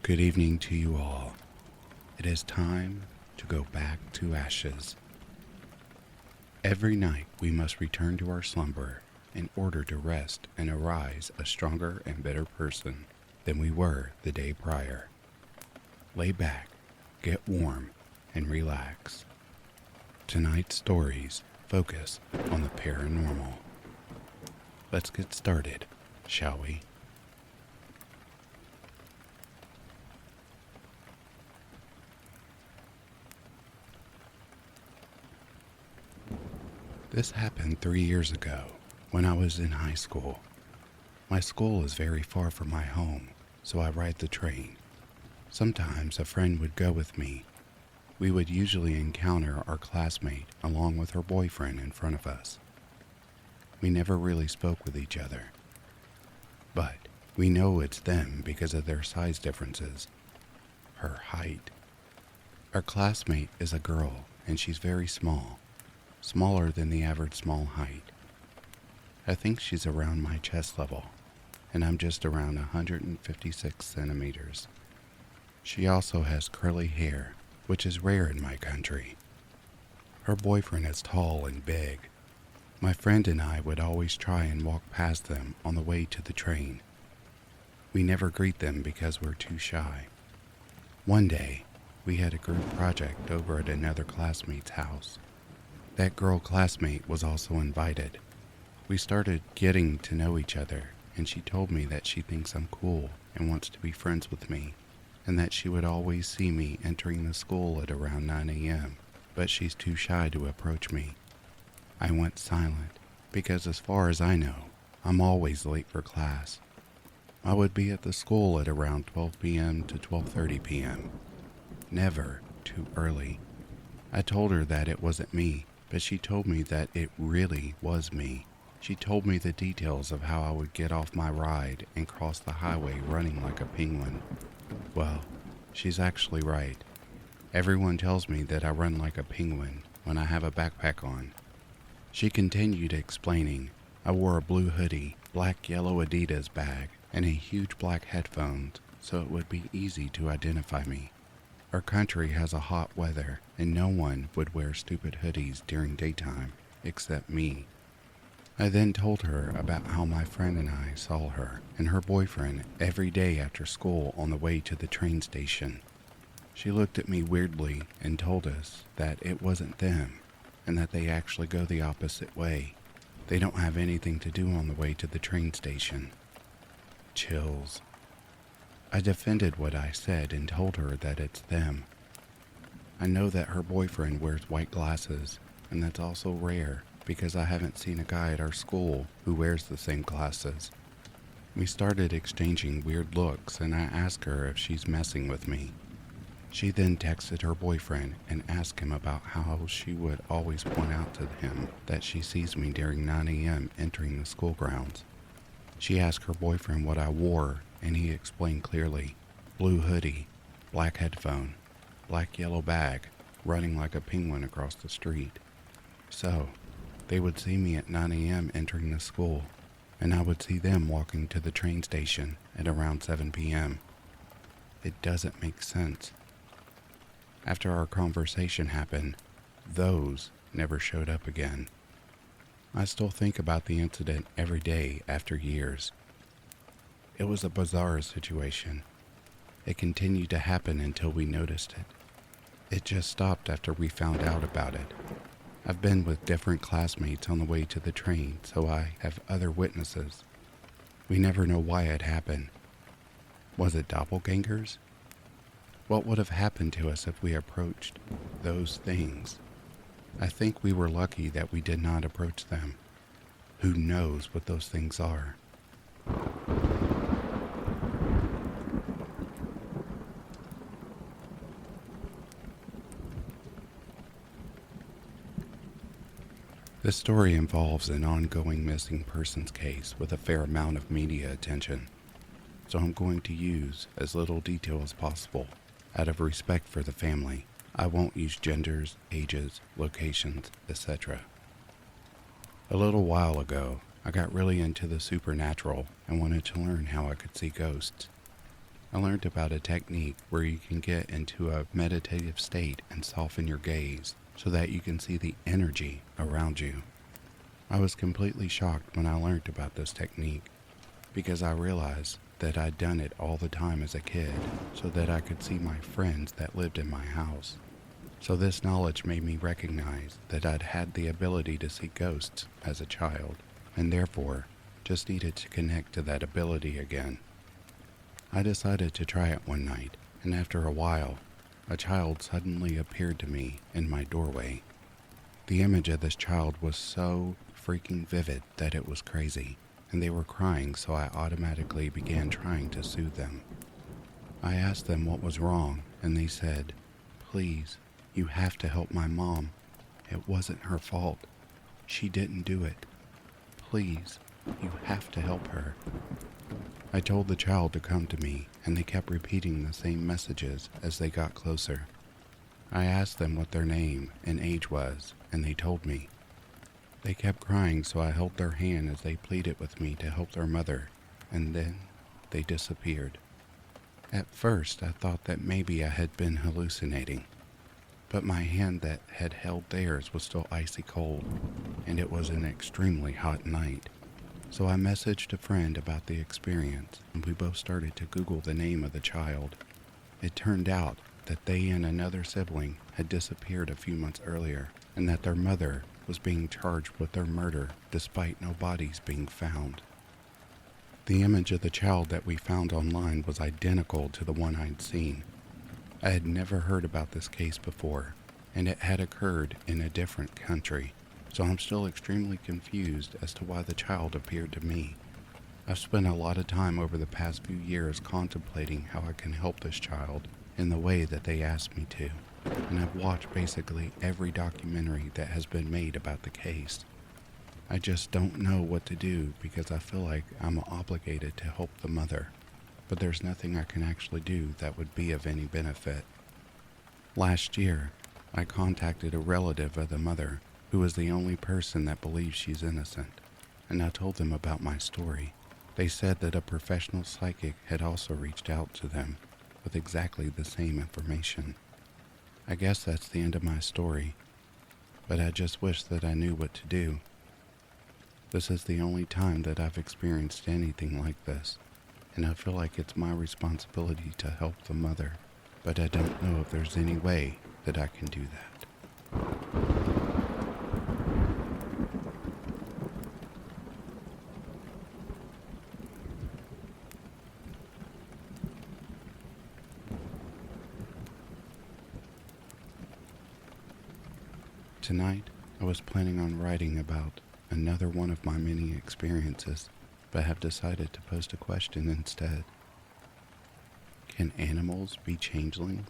Good evening to you all. It is time to go back to ashes. Every night we must return to our slumber in order to rest and arise a stronger and better person than we were the day prior. Lay back, get warm, and relax. Tonight's stories focus on the paranormal. Let's get started, shall we? This happened 3 years ago when I was in high school. My school is very far from my home, so I ride the train. Sometimes a friend would go with me. We would usually encounter our classmate along with her boyfriend in front of us. We never really spoke with each other, but we know it's them because of their size differences. Her height. Our classmate is a girl and she's very small. Smaller than the average small height. I think she's around my chest level, and I'm just around 156 centimeters. She also has curly hair, which is rare in my country. Her boyfriend is tall and big. My friend and I would always try and walk past them on the way to the train. We never greet them because we're too shy. One day, we had a group project over at another classmate's house. That girl classmate was also invited. We started getting to know each other, and she told me that she thinks I'm cool and wants to be friends with me, and that she would always see me entering the school at around 9 a.m., but she's too shy to approach me. I went silent, because as far as I know, I'm always late for class. I would be at the school at around 12 p.m. to 12:30 p.m. Never too early. I told her that it wasn't me, but she told me that it really was me. She told me the details of how I would get off my ride and cross the highway running like a penguin. Well, she's actually right. Everyone tells me that I run like a penguin when I have a backpack on. She continued explaining. I wore a blue hoodie, black-yellow Adidas bag, and a huge black headphones, so it would be easy to identify me. Our country has a hot weather, and no one would wear stupid hoodies during daytime, except me. I then told her about how my friend and I saw her and her boyfriend every day after school on the way to the train station. She looked at me weirdly and told us that it wasn't them, and that they actually go the opposite way. They don't have anything to do on the way to the train station. Chills. I defended what I said and told her that it's them. I know that her boyfriend wears white glasses, and that's also rare because I haven't seen a guy at our school who wears the same glasses. We started exchanging weird looks, and I asked her if she's messing with me. She then texted her boyfriend and asked him about how she would always point out to him that she sees me during 9 a.m. entering the school grounds. She asked her boyfriend what I wore, and he explained clearly. Blue hoodie, black headphone, black-yellow bag, running like a penguin across the street. So, they would see me at 9 a.m. entering the school, and I would see them walking to the train station at around 7 p.m. It doesn't make sense. After our conversation happened, those never showed up again. I still think about the incident every day after years. It was a bizarre situation. It continued to happen until we noticed it. It just stopped after we found out about it. I've been with different classmates on the way to the train, so I have other witnesses. We never know why it happened. Was it doppelgangers? What would have happened to us if we approached those things? I think we were lucky that we did not approach them. Who knows what those things are? This story involves an ongoing missing persons case with a fair amount of media attention, so I'm going to use as little detail as possible out of respect for the family. I won't use genders, ages, locations, etc. A little while ago, I got really into the supernatural and wanted to learn how I could see ghosts. I learned about a technique where you can get into a meditative state and soften your gaze so that you can see the energy around you. I was completely shocked when I learned about this technique because I realized that I'd done it all the time as a kid so that I could see my friends that lived in my house. So this knowledge made me recognize that I'd had the ability to see ghosts as a child, and therefore just needed to connect to that ability again. I decided to try it one night, and after a while, a child suddenly appeared to me in my doorway. The image of this child was so freaking vivid that it was crazy, and they were crying, so I automatically began trying to soothe them. I asked them what was wrong, and they said, "Please, you have to help my mom. It wasn't her fault. She didn't do it. Please, you have to help her." I told the child to come to me, and they kept repeating the same messages as they got closer. I asked them what their name and age was, and they told me. They kept crying, so I held their hand as they pleaded with me to help their mother, and then they disappeared. At first, I thought that maybe I had been hallucinating, but my hand that had held theirs was still icy cold, and it was an extremely hot night. So I messaged a friend about the experience, and we both started to Google the name of the child. It turned out that they and another sibling had disappeared a few months earlier, and that their mother was being charged with their murder despite no bodies being found. The image of the child that we found online was identical to the one I'd seen. I had never heard about this case before, and it had occurred in a different country, so I'm still extremely confused as to why the child appeared to me. I've spent a lot of time over the past few years contemplating how I can help this child in the way that they asked me to, and I've watched basically every documentary that has been made about the case. I just don't know what to do because I feel like I'm obligated to help the mother, but there's nothing I can actually do that would be of any benefit. Last year, I contacted a relative of the mother who is the only person that believes she's innocent, and I told them about my story. They said that a professional psychic had also reached out to them with exactly the same information. I guess that's the end of my story, but I just wish that I knew what to do. This is the only time that I've experienced anything like this, and I feel like it's my responsibility to help the mother, but I don't know if there's any way that I can do that. Tonight, I was planning on writing about another one of my many experiences, but have decided to post a question instead. Can animals be changelings?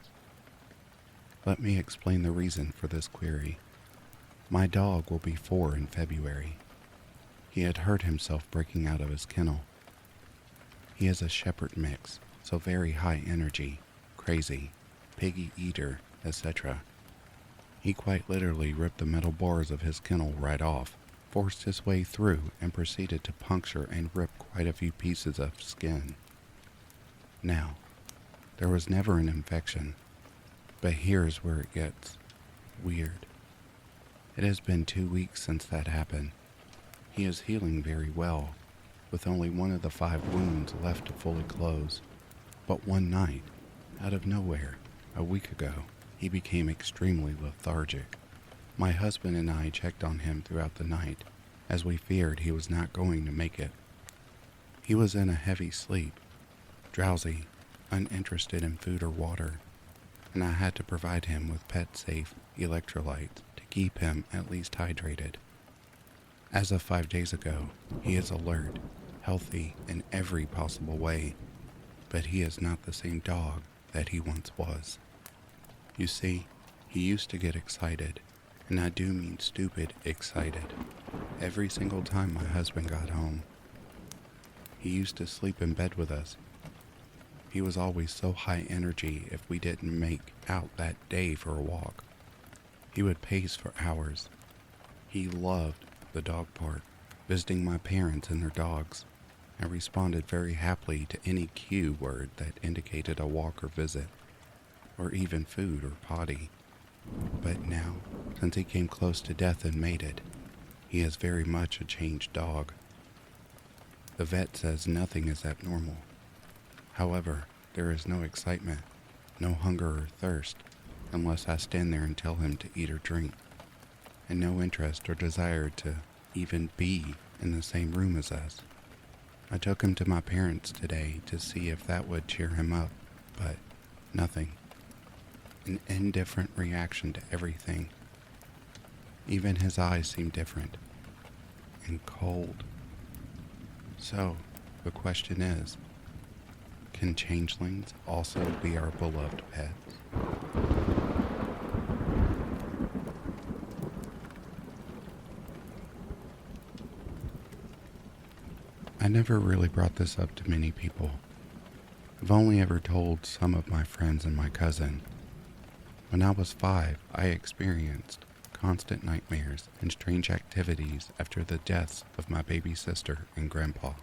Let me explain the reason for this query. My dog will be 4 in February. He had hurt himself breaking out of his kennel. He is a shepherd mix, so very high energy, crazy, piggy eater, etc. He quite literally ripped the metal bars of his kennel right off, forced his way through, and proceeded to puncture and rip quite a few pieces of skin. Now, there was never an infection, but here's where it gets weird. It has been 2 weeks since that happened. He is healing very well, with only one of the 5 wounds left to fully close. But one night, out of nowhere, a week ago, he became extremely lethargic. My husband and I checked on him throughout the night, as we feared he was not going to make it. He was in a heavy sleep, drowsy, uninterested in food or water, and I had to provide him with pet-safe electrolytes to keep him at least hydrated. As of 5 days ago, he is alert, healthy in every possible way, but he is not the same dog that he once was. You see, he used to get excited, and I do mean stupid excited, every single time my husband got home. He used to sleep in bed with us. He was always so high energy if we didn't make out that day for a walk. He would pace for hours. He loved the dog park, visiting my parents and their dogs. I responded very happily to any cue word that indicated a walk or visit, or even food or potty. But now, since he came close to death and made it, he is very much a changed dog. The vet says nothing is abnormal. However, there is no excitement, no hunger or thirst, unless I stand there and tell him to eat or drink, and no interest or desire to even be in the same room as us. I took him to my parents today to see if that would cheer him up, but nothing. An indifferent reaction to everything. Even his eyes seem different and cold. So, the question is, can changelings also be our beloved pets? I never really brought this up to many people. I've only ever told some of my friends and my cousin. When I was 5, I experienced constant nightmares and strange activities after the deaths of my baby sister and grandpa.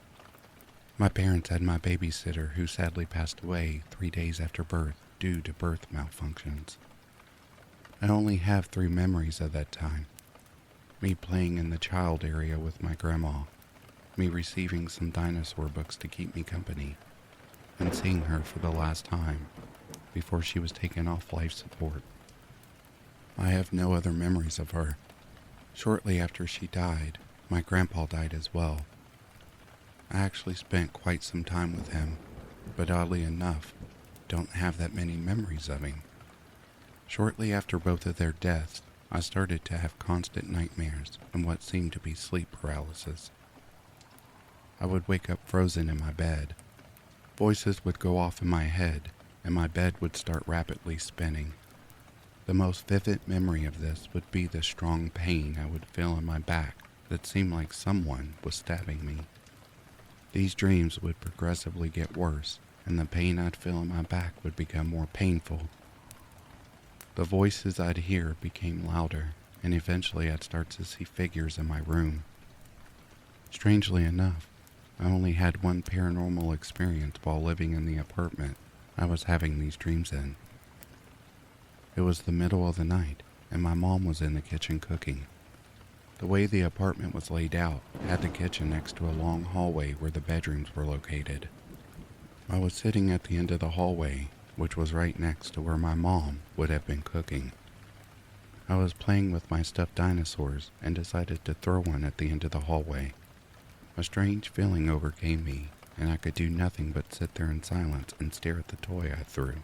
My parents had my babysitter who sadly passed away 3 days after birth due to birth malfunctions. I only have 3 memories of that time. Me playing in the child area with my grandma, me receiving some dinosaur books to keep me company, and seeing her for the last time before she was taken off life support. I have no other memories of her. Shortly after she died, my grandpa died as well. I actually spent quite some time with him, but oddly enough, don't have that many memories of him. Shortly after both of their deaths, I started to have constant nightmares and what seemed to be sleep paralysis. I would wake up frozen in my bed. Voices would go off in my head, and my bed would start rapidly spinning. The most vivid memory of this would be the strong pain I would feel in my back that seemed like someone was stabbing me. These dreams would progressively get worse, and the pain I'd feel in my back would become more painful. The voices I'd hear became louder, and eventually I'd start to see figures in my room. Strangely enough, I only had one paranormal experience while living in the apartment I was having these dreams in. It was the middle of the night, and my mom was in the kitchen cooking. The way the apartment was laid out had the kitchen next to a long hallway where the bedrooms were located. I was sitting at the end of the hallway, which was right next to where my mom would have been cooking. I was playing with my stuffed dinosaurs and decided to throw one at the end of the hallway. A strange feeling overcame me, and I could do nothing but sit there in silence and stare at the toy I threw.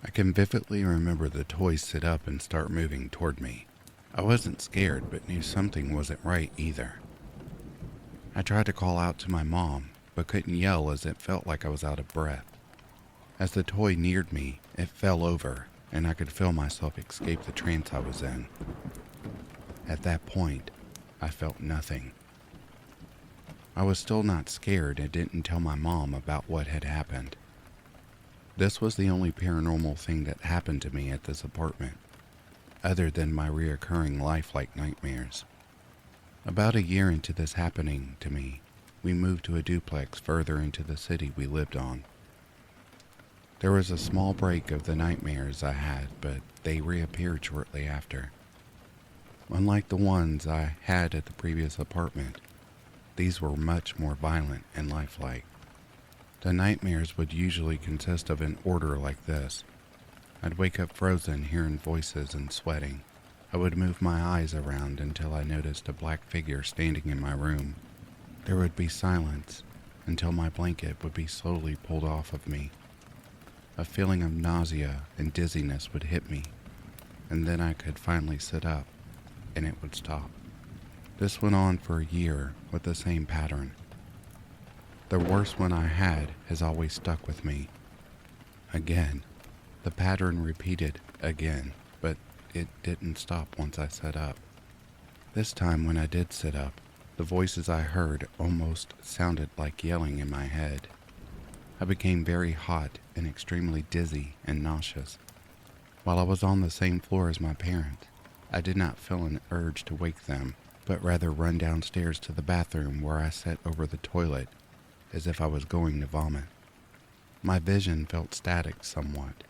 I can vividly remember the toy sit up and start moving toward me. I wasn't scared, but knew something wasn't right either. I tried to call out to my mom, but couldn't yell as it felt like I was out of breath. As the toy neared me, it fell over, and I could feel myself escape the trance I was in. At that point, I felt nothing. I was still not scared and didn't tell my mom about what had happened. This was the only paranormal thing that happened to me at this apartment, other than my reoccurring lifelike nightmares. About a year into this happening to me, we moved to a duplex further into the city we lived on. There was a small break of the nightmares I had, but they reappeared shortly after. Unlike the ones I had at the previous apartment, these were much more violent and lifelike. The nightmares would usually consist of an order like this. I'd wake up frozen, hearing voices and sweating. I would move my eyes around until I noticed a black figure standing in my room. There would be silence until my blanket would be slowly pulled off of me. A feeling of nausea and dizziness would hit me, and then I could finally sit up, and it would stop. This went on for a year with the same pattern. The worst one I had has always stuck with me. Again, the pattern repeated again, but it didn't stop once I sat up. This time when I did sit up, the voices I heard almost sounded like yelling in my head. I became very hot and extremely dizzy and nauseous. While I was on the same floor as my parents, I did not feel an urge to wake them but rather run downstairs to the bathroom where I sat over the toilet as if I was going to vomit. My vision felt static somewhat,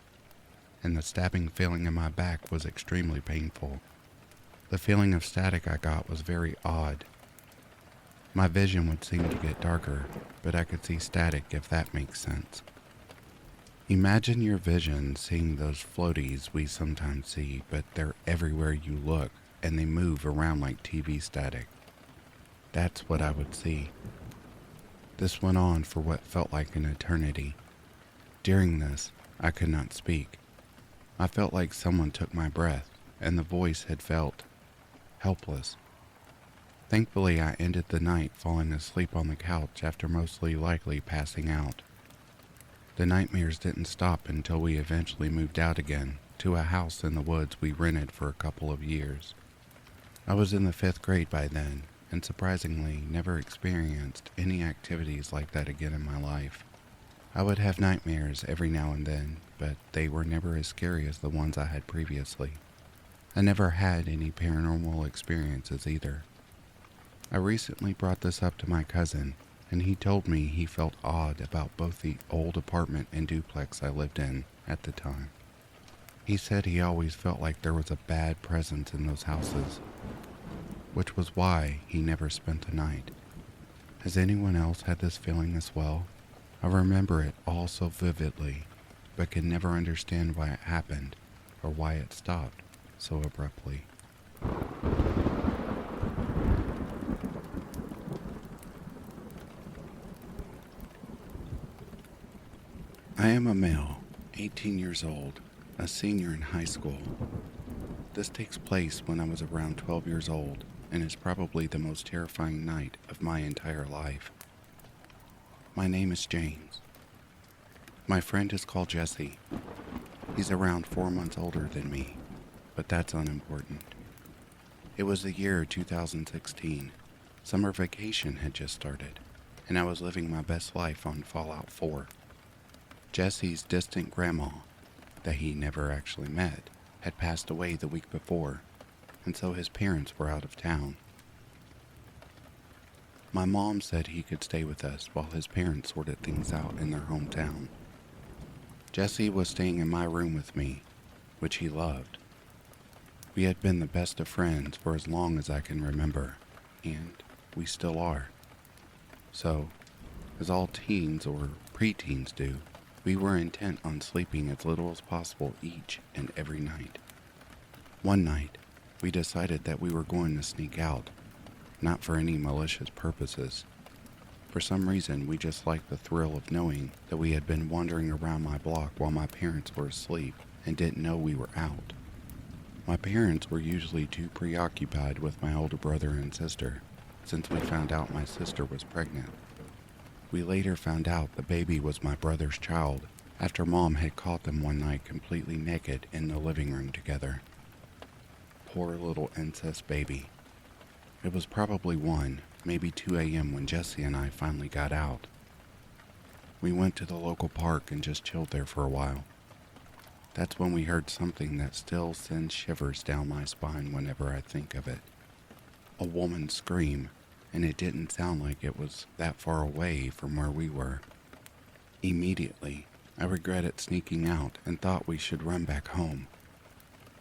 and the stabbing feeling in my back was extremely painful. The feeling of static I got was very odd. My vision would seem to get darker, but I could see static, if that makes sense. Imagine your vision seeing those floaties we sometimes see, but they're everywhere you look, and they move around like TV static. That's what I would see. This went on for what felt like an eternity. During this, I could not speak. I felt like someone took my breath, and the voice had felt helpless. Thankfully, I ended the night falling asleep on the couch after mostly likely passing out. The nightmares didn't stop until we eventually moved out again to a house in the woods we rented for a couple of years. I was in the 5th grade by then, and surprisingly never experienced any activities like that again in my life. I would have nightmares every now and then, but they were never as scary as the ones I had previously. I never had any paranormal experiences either. I recently brought this up to my cousin, and he told me he felt odd about both the old apartment and duplex I lived in at the time. He said he always felt like there was a bad presence in those houses, which was why he never spent the night. Has anyone else had this feeling as well? I remember it all so vividly, but can never understand why it happened or why it stopped so abruptly. I am a male, 18 years old, a senior in high school. This takes place when I was around 12 years old and is probably the most terrifying night of my entire life. My name is James. My friend is called Jesse. He's around 4 months older than me, but that's unimportant. It was the year 2016. Summer vacation had just started, and I was living my best life on Fallout 4. Jesse's distant grandma, that he never actually met, had passed away the week before, and so his parents were out of town. My mom said he could stay with us while his parents sorted things out in their hometown. Jesse was staying in my room with me, which he loved. We had been the best of friends for as long as I can remember, and we still are. So, as all teens or preteens do, we were intent on sleeping as little as possible each and every night. One night, we decided that we were going to sneak out, not for any malicious purposes. For some reason, we just liked the thrill of knowing that we had been wandering around my block while my parents were asleep and didn't know we were out. My parents were usually too preoccupied with my older brother and sister, since we found out my sister was pregnant. We later found out the baby was my brother's child after Mom had caught them one night completely naked in the living room together. Poor little incest baby. It was probably 1, maybe 2 a.m. when Jesse and I finally got out. We went to the local park and just chilled there for a while. That's when we heard something that still sends shivers down my spine whenever I think of it. A woman scream, and it didn't sound like it was that far away from where we were. Immediately, I regretted sneaking out and thought we should run back home.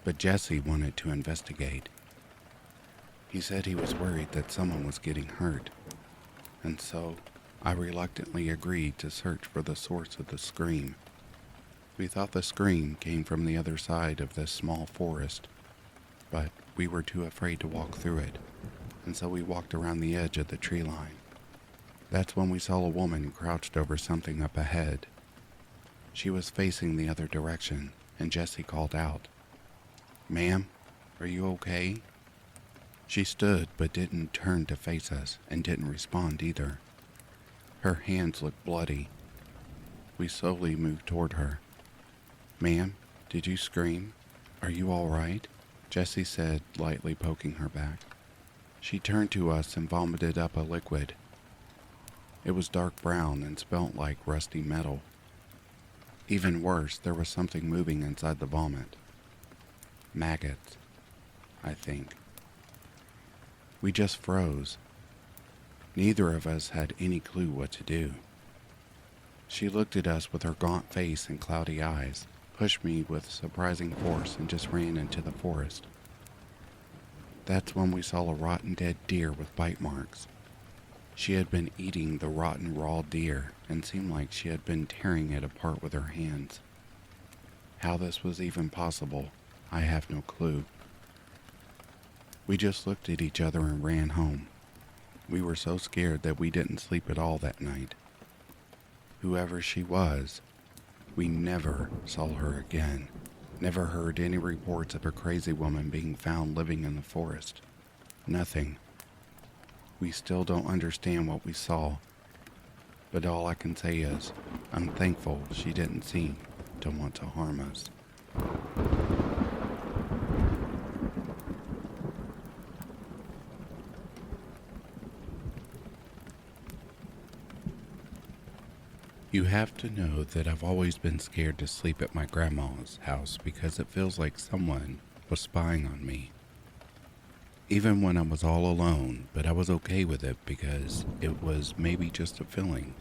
But Jesse wanted to investigate. He said he was worried that someone was getting hurt, and so I reluctantly agreed to search for the source of the scream. We thought the scream came from the other side of this small forest, but we were too afraid to walk through it, and so we walked around the edge of the tree line. That's when we saw a woman crouched over something up ahead. She was facing the other direction, and Jesse called out, "Ma'am, are you okay?" She stood but didn't turn to face us and didn't respond either. Her hands looked bloody. We slowly moved toward her. "Ma'am, did you scream? Are you all right?" Jesse said, lightly poking her back. She turned to us and vomited up a liquid. It was dark brown and smelled like rusty metal. Even worse, there was something moving inside the vomit. Maggots, I think. We just froze. Neither of us had any clue what to do. She looked at us with her gaunt face and cloudy eyes, pushed me with surprising force, and just ran into the forest. That's when we saw a rotten dead deer with bite marks. She had been eating the rotten raw deer and seemed like she had been tearing it apart with her hands. How this was even possible, I have no clue. We just looked at each other and ran home. We were so scared that we didn't sleep at all that night. Whoever she was, we never saw her again. Never heard any reports of a crazy woman being found living in the forest. Nothing. We still don't understand what we saw, but all I can say is, I'm thankful she didn't seem to want to harm us. You have to know that I've always been scared to sleep at my grandma's house because it feels like someone was spying on me. Even when I was all alone, but I was okay with it because it was maybe just a feeling.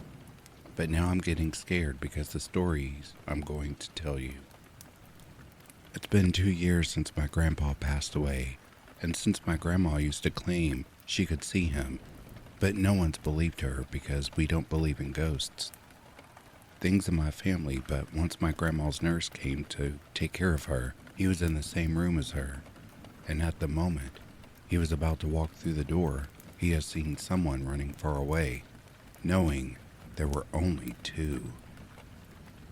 But now I'm getting scared because the stories I'm going to tell you. It's been 2 years since my grandpa passed away, and since my grandma used to claim she could see him, but no one's believed her because we don't believe in ghosts. Things in my family, but once my grandma's nurse came to take care of her, he was in the same room as her, and at the moment he was about to walk through the door, he has seen someone running far away, knowing there were only 2.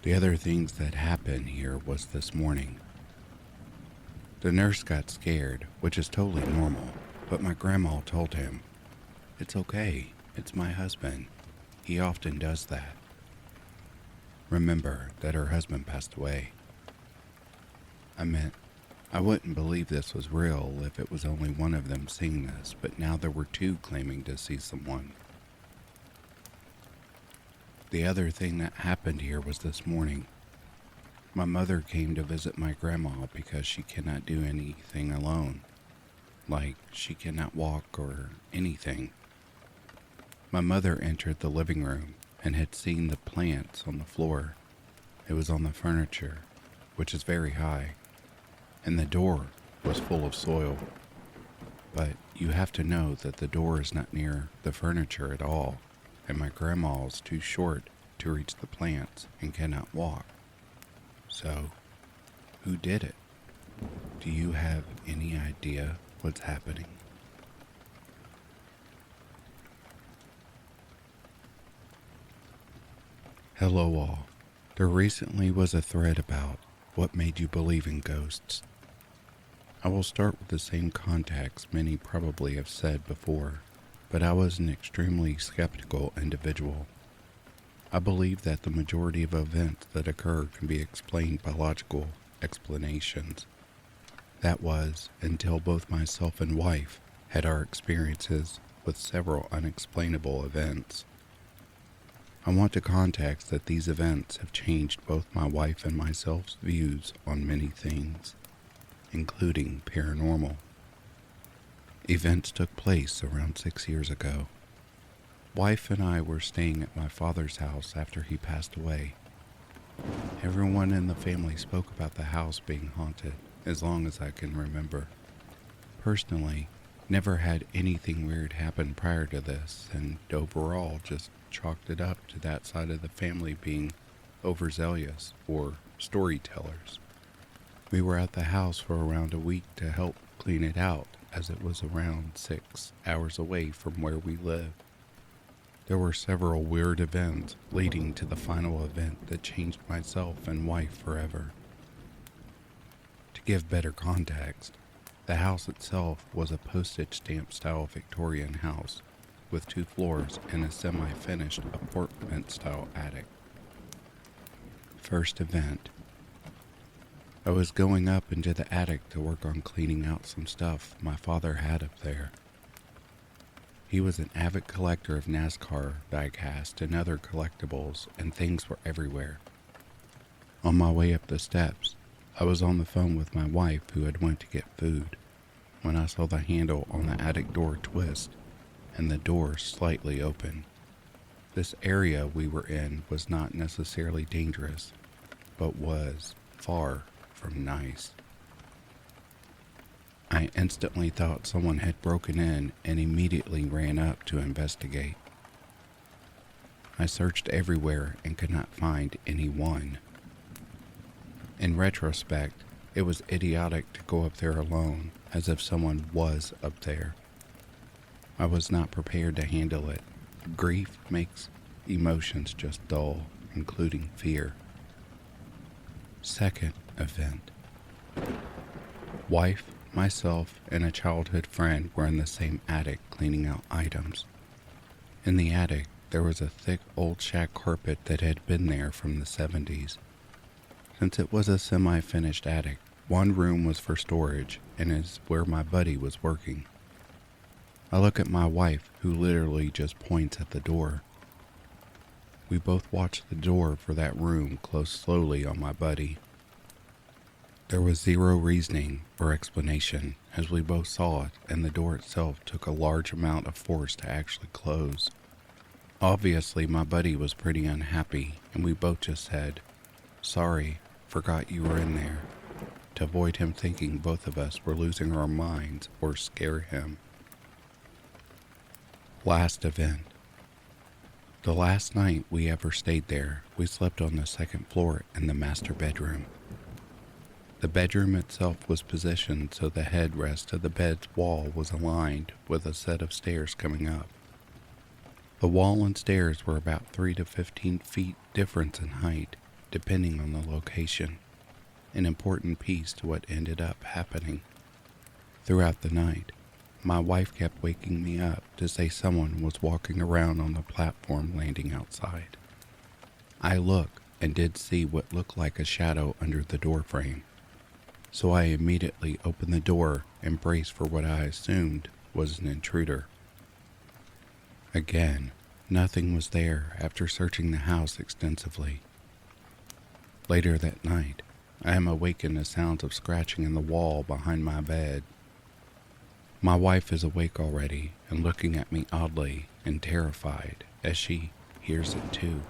The other things that happened here was this morning. The nurse got scared, which is totally normal, but my grandma told him, "It's okay, it's my husband. He often does that." Remember that her husband passed away. I wouldn't believe this was real if it was only one of them seeing this, but now there were 2 claiming to see someone. The other thing that happened here was this morning. My mother came to visit my grandma because she cannot do anything alone. Like, she cannot walk or anything. My mother entered the living room and had seen the plants on the floor. It was on the furniture, which is very high, and the door was full of soil. But you have to know that the door is not near the furniture at all, and my grandma is too short to reach the plants and cannot walk. So, who did it? Do you have any idea what's happening? Hello all. There recently was a thread about what made you believe in ghosts. I will start with the same context many probably have said before, but I was an extremely skeptical individual. I believe that the majority of events that occur can be explained by logical explanations. That was until both myself and wife had our experiences with several unexplainable events. I want to context that these events have changed both my wife and myself's views on many things, including paranormal. Events took place around 6 years ago. Wife and I were staying at my father's house after he passed away. Everyone in the family spoke about the house being haunted as long as I can remember. Personally, never had anything weird happen prior to this, and overall just chalked it up to that side of the family being overzealous or storytellers. We were at the house for around a week to help clean it out, as it was around 6 hours away from where we live. There were several weird events leading to the final event that changed myself and wife forever. To give better context, the house itself was a postage stamp style Victorian house with 2 floors and a semi-finished apartment style attic. First event. I was going up into the attic to work on cleaning out some stuff my father had up there. He was an avid collector of NASCAR diecast and other collectibles, and things were everywhere. On my way up the steps, I was on the phone with my wife who had went to get food. when I saw the handle on the attic door twist and the door slightly open. This area we were in was not necessarily dangerous, but was far from nice. I instantly thought someone had broken in and immediately ran up to investigate. I searched everywhere and could not find anyone. In retrospect, it was idiotic to go up there alone, as if someone was up there. I was not prepared to handle it. Grief makes emotions just dull, including fear. Second event. Wife, myself, and a childhood friend were in the same attic cleaning out items. In the attic, there was a thick old shag carpet that had been there from the 70s. Since it was a semi-finished attic, one room was for storage and is where my buddy was working. I look at my wife, who literally just points at the door. We both watched the door for that room close slowly on my buddy. There was zero reasoning or explanation, as we both saw it, and the door itself took a large amount of force to actually close. Obviously, my buddy was pretty unhappy, and we both just said, "Sorry, forgot you were in there," to avoid him thinking both of us were losing our minds or scare him. Last event. The last night we ever stayed there, we slept on the second floor in the master bedroom. The bedroom itself was positioned so the headrest of the bed's wall was aligned with a set of stairs coming up. The wall and stairs were about 3 to 15 feet difference in height, depending on the location, an important piece to what ended up happening. Throughout the night, my wife kept waking me up to say someone was walking around on the platform landing outside. I looked and did see what looked like a shadow under the doorframe, so I immediately opened the door and braced for what I assumed was an intruder. Again, nothing was there after searching the house extensively. Later that night, I am awakened to sounds of scratching in the wall behind my bed. My wife is awake already and looking at me oddly and terrified as she hears it too.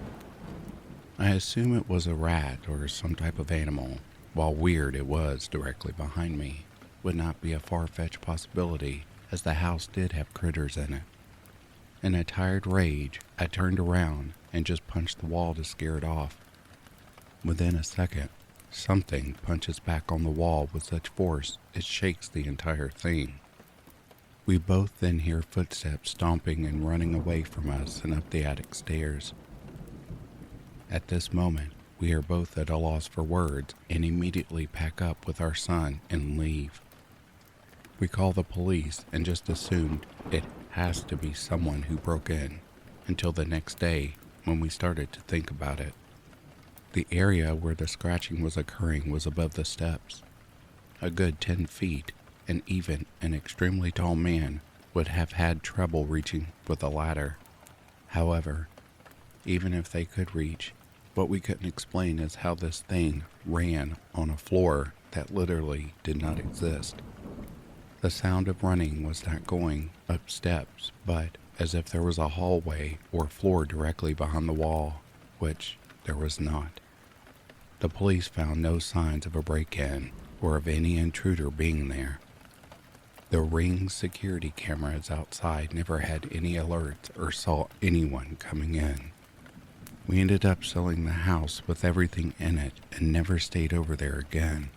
I assume it was a rat or some type of animal. While weird it was directly behind me, would not be a far-fetched possibility, as the house did have critters in it. In a tired rage, I turned around and just punched the wall to scare it off. Within a second, something punches back on the wall with such force it shakes the entire thing. We both then hear footsteps stomping and running away from us and up the attic stairs. At this moment, we are both at a loss for words and immediately pack up with our son and leave. We call the police and just assumed it has to be someone who broke in, until the next day when we started to think about it. The area where the scratching was occurring was above the steps, a good 10 feet, and even an extremely tall man would have had trouble reaching with a ladder. However, even if they could reach, what we couldn't explain is how this thing ran on a floor that literally did not exist. The sound of running was not going up steps, but as if there was a hallway or floor directly behind the wall, which there was not. The police found no signs of a break-in or of any intruder being there. The Ring's security cameras outside never had any alerts or saw anyone coming in. We ended up selling the house with everything in it and never stayed over there again.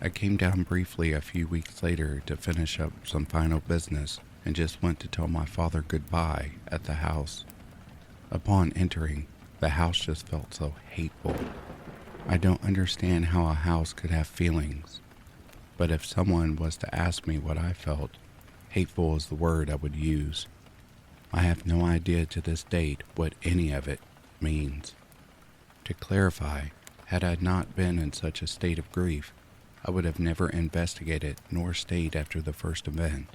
I came down briefly a few weeks later to finish up some final business and just went to tell my father goodbye at the house. Upon entering, the house just felt so hateful. I don't understand how a house could have feelings, but if someone was to ask me what I felt, hateful is the word I would use. I have no idea to this date what any of it means. To clarify, had I not been in such a state of grief, I would have never investigated nor stayed after the first event.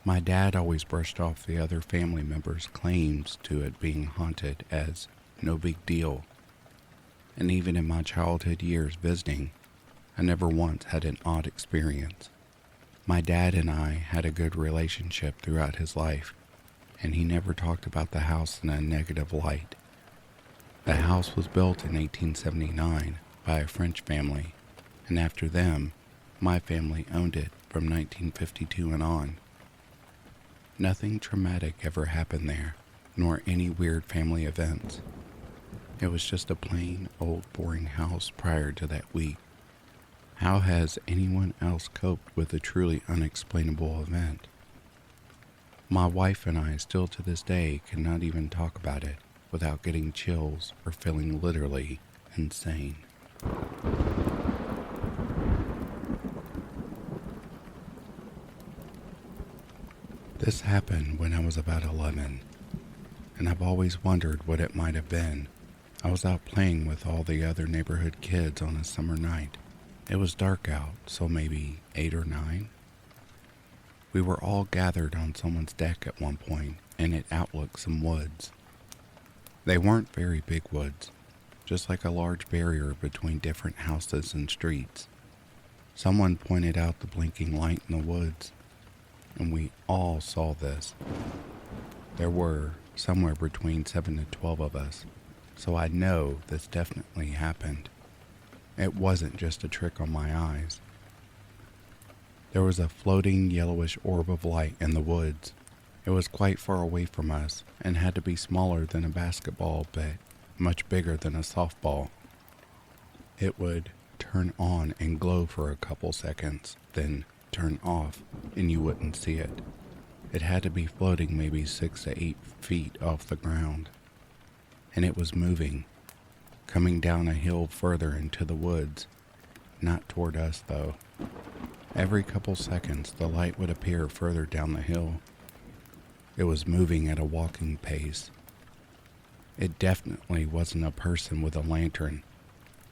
My dad always brushed off the other family members' claims to it being haunted as no big deal. And even in my childhood years visiting, I never once had an odd experience. My dad and I had a good relationship throughout his life, and he never talked about the house in a negative light. The house was built in 1879 by a French family, and after them, my family owned it from 1952 and on. Nothing traumatic ever happened there, nor any weird family events. It was just a plain, old, boring house prior to that week. How has anyone else coped with a truly unexplainable event? My wife and I still to this day cannot even talk about it without getting chills or feeling literally insane. This happened when I was about 11, and I've always wondered what it might have been. I was out playing with all the other neighborhood kids on a summer night. It was dark out, so maybe 8 or 9. We were all gathered on someone's deck at one point, and it outlooked some woods. They weren't very big woods, just like a large barrier between different houses and streets. Someone pointed out the blinking light in the woods, and we all saw this. There were somewhere between 7 to 12 of us, so I know this definitely happened. It wasn't just a trick on my eyes. There was a floating yellowish orb of light in the woods. It was quite far away from us and had to be smaller than a basketball, but much bigger than a softball. It would turn on and glow for a couple seconds, then turn off, and you wouldn't see it. It had to be floating maybe 6 to 8 feet off the ground. And it was moving, coming down a hill further into the woods. Not toward us, though. Every couple seconds, the light would appear further down the hill. It was moving at a walking pace. It definitely wasn't a person with a lantern.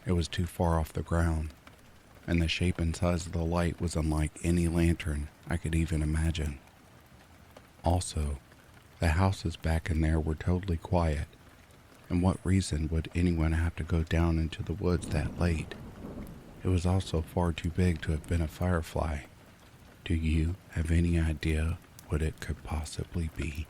It was too far off the ground, and the shape and size of the light was unlike any lantern I could even imagine. Also, the houses back in there were totally quiet, and what reason would anyone have to go down into the woods that late? It was also far too big to have been a firefly. Do you have any idea what it could possibly be?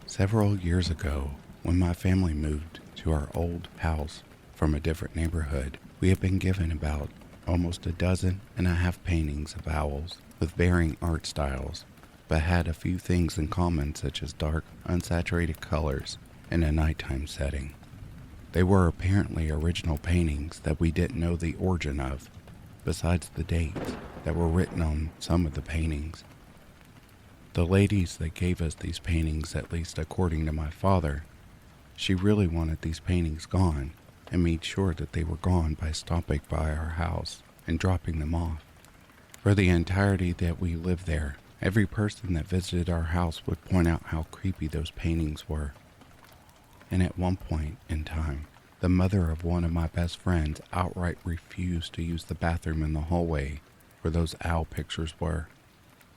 Several years ago, when my family moved to our old house from a different neighborhood, we had been given about almost 12 paintings of owls with varying art styles, but had a few things in common such as dark, unsaturated colors in a nighttime setting. They were apparently original paintings that we didn't know the origin of, besides the dates that were written on some of the paintings. The ladies that gave us these paintings, at least according to my father, she really wanted these paintings gone and made sure that they were gone by stopping by our house and dropping them off. For the entirety that we lived there, every person that visited our house would point out how creepy those paintings were. And at one point in time, the mother of one of my best friends outright refused to use the bathroom in the hallway where those owl pictures were.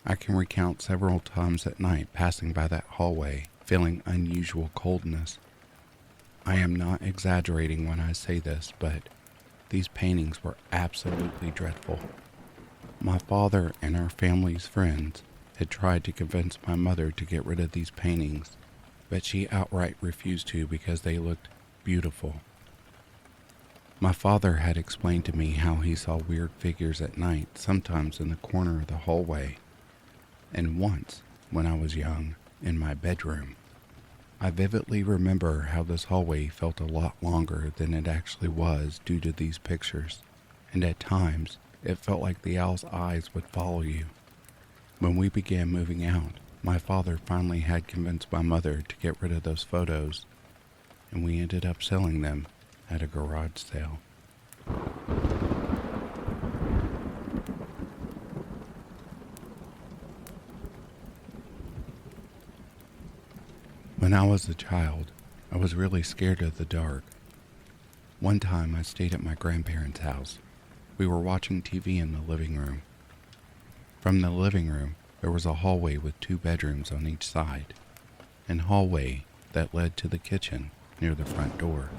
I can recount several times at night passing by that hallway, feeling unusual coldness. I am not exaggerating when I say this, but these paintings were absolutely dreadful. My father and our family's friends had tried to convince my mother to get rid of these paintings, but she outright refused to because they looked beautiful. My father had explained to me how he saw weird figures at night, sometimes in the corner of the hallway, and once, when I was young, in my bedroom. I vividly remember how this hallway felt a lot longer than it actually was due to these pictures, and at times it felt like the owl's eyes would follow you. When we began moving out, my father finally had convinced my mother to get rid of those photos, and we ended up selling them at a garage sale. When I was a child, I was really scared of the dark. One time I stayed at my grandparents' house. We were watching TV in the living room. From the living room, there was a hallway with 2 bedrooms on each side, and hallway that led to the kitchen near the front door.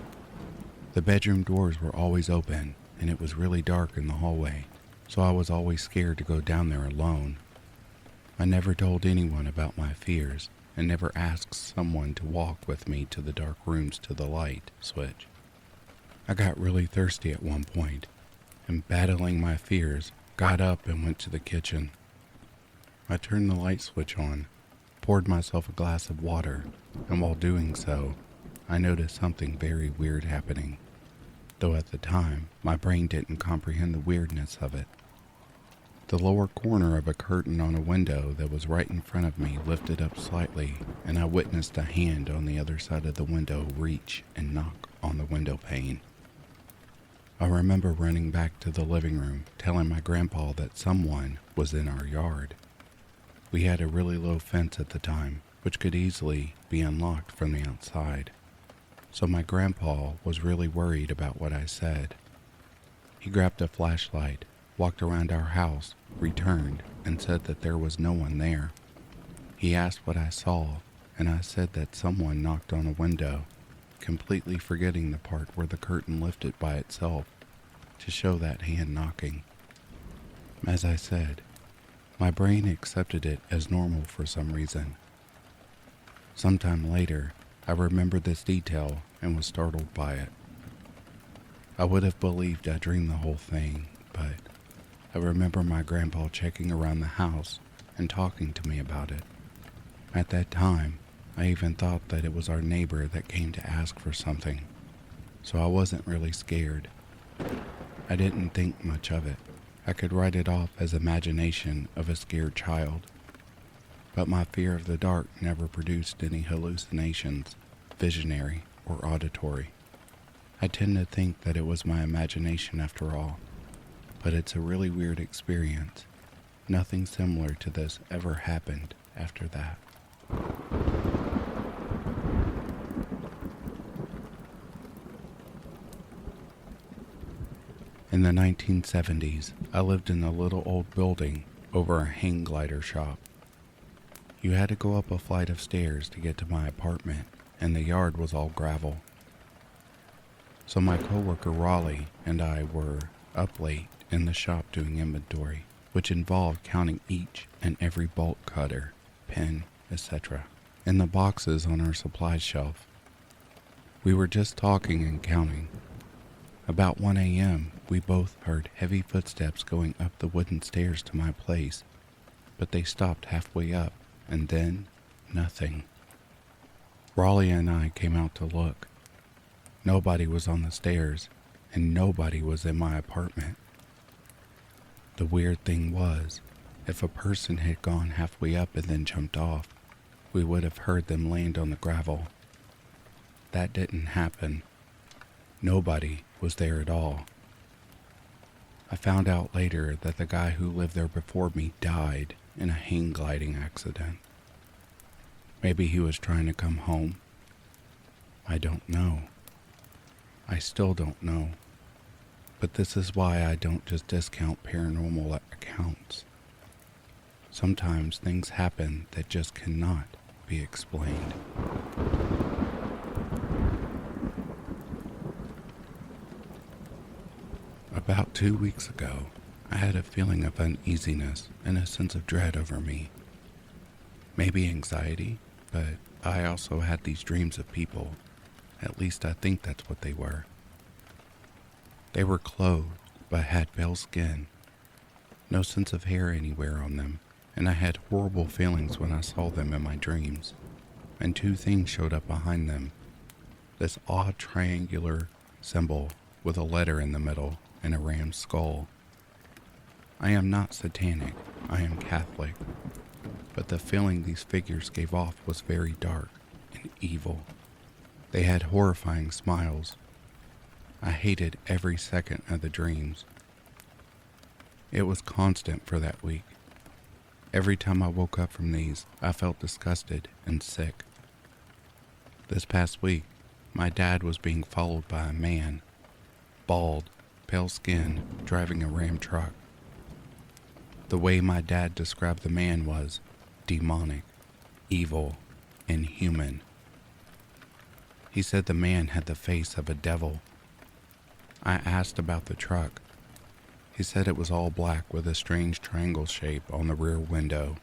The bedroom doors were always open, and it was really dark in the hallway, so I was always scared to go down there alone. I never told anyone about my fears, and never asked someone to walk with me to the dark rooms to the light switch. I got really thirsty at one point, and battling my fears, got up and went to the kitchen. I turned the light switch on, poured myself a glass of water, and while doing so, I noticed something very weird happening, though at the time, my brain didn't comprehend the weirdness of it. The lower corner of a curtain on a window that was right in front of me lifted up slightly, and I witnessed a hand on the other side of the window reach and knock on the window pane. I remember running back to the living room, telling my grandpa that someone was in our yard. We had a really low fence at the time, which could easily be unlocked from the outside, so my grandpa was really worried about what I said. He grabbed a flashlight, walked around our house, returned, and said that there was no one there. He asked what I saw, and I said that someone knocked on a window, completely forgetting the part where the curtain lifted by itself to show that hand knocking. As I said, my brain accepted it as normal for some reason. Sometime later, I remembered this detail and was startled by it. I would have believed I dreamed the whole thing, but I remember my grandpa checking around the house and talking to me about it. At that time, I even thought that it was our neighbor that came to ask for something, so I wasn't really scared. I didn't think much of it. I could write it off as imagination of a scared child. But my fear of the dark never produced any hallucinations, visionary or auditory. I tend to think that it was my imagination after all, but it's a really weird experience. Nothing similar to this ever happened after that. In the 1970s, I lived in a little old building over a hang glider shop. You had to go up a flight of stairs to get to my apartment, and the yard was all gravel. So my coworker Raleigh and I were up late in the shop doing inventory, which involved counting each and every bolt cutter, pen, etc., in the boxes on our supply shelf. We were just talking and counting. About 1 a.m., we both heard heavy footsteps going up the wooden stairs to my place, but they stopped halfway up, and then nothing. Raleigh and I came out to look. Nobody was on the stairs, and nobody was in my apartment. The weird thing was, if a person had gone halfway up and then jumped off, we would have heard them land on the gravel. That didn't happen. Nobody was there at all. I found out later that the guy who lived there before me died in a hang gliding accident. Maybe he was trying to come home. I don't know. I still don't know. But this is why I don't just discount paranormal accounts. Sometimes things happen that just cannot be explained. About 2 weeks ago, I had a feeling of uneasiness and a sense of dread over me. Maybe anxiety, but I also had these dreams of people. At least I think that's what they were. They were clothed, but had pale skin. No sense of hair anywhere on them, and I had horrible feelings when I saw them in my dreams. And two things showed up behind them. This odd triangular symbol with a letter in the middle and a ram's skull. I am not satanic, I am Catholic, but the feeling these figures gave off was very dark and evil. They had horrifying smiles. I hated every second of the dreams. It was constant for that week. Every time I woke up from these, I felt disgusted and sick. This past week, my dad was being followed by a man, bald, pale skin, driving a Ram truck. The way my dad described the man was demonic, evil, inhuman. He said the man had the face of a devil. I asked about the truck. He said it was all black with a strange triangle shape on the rear window.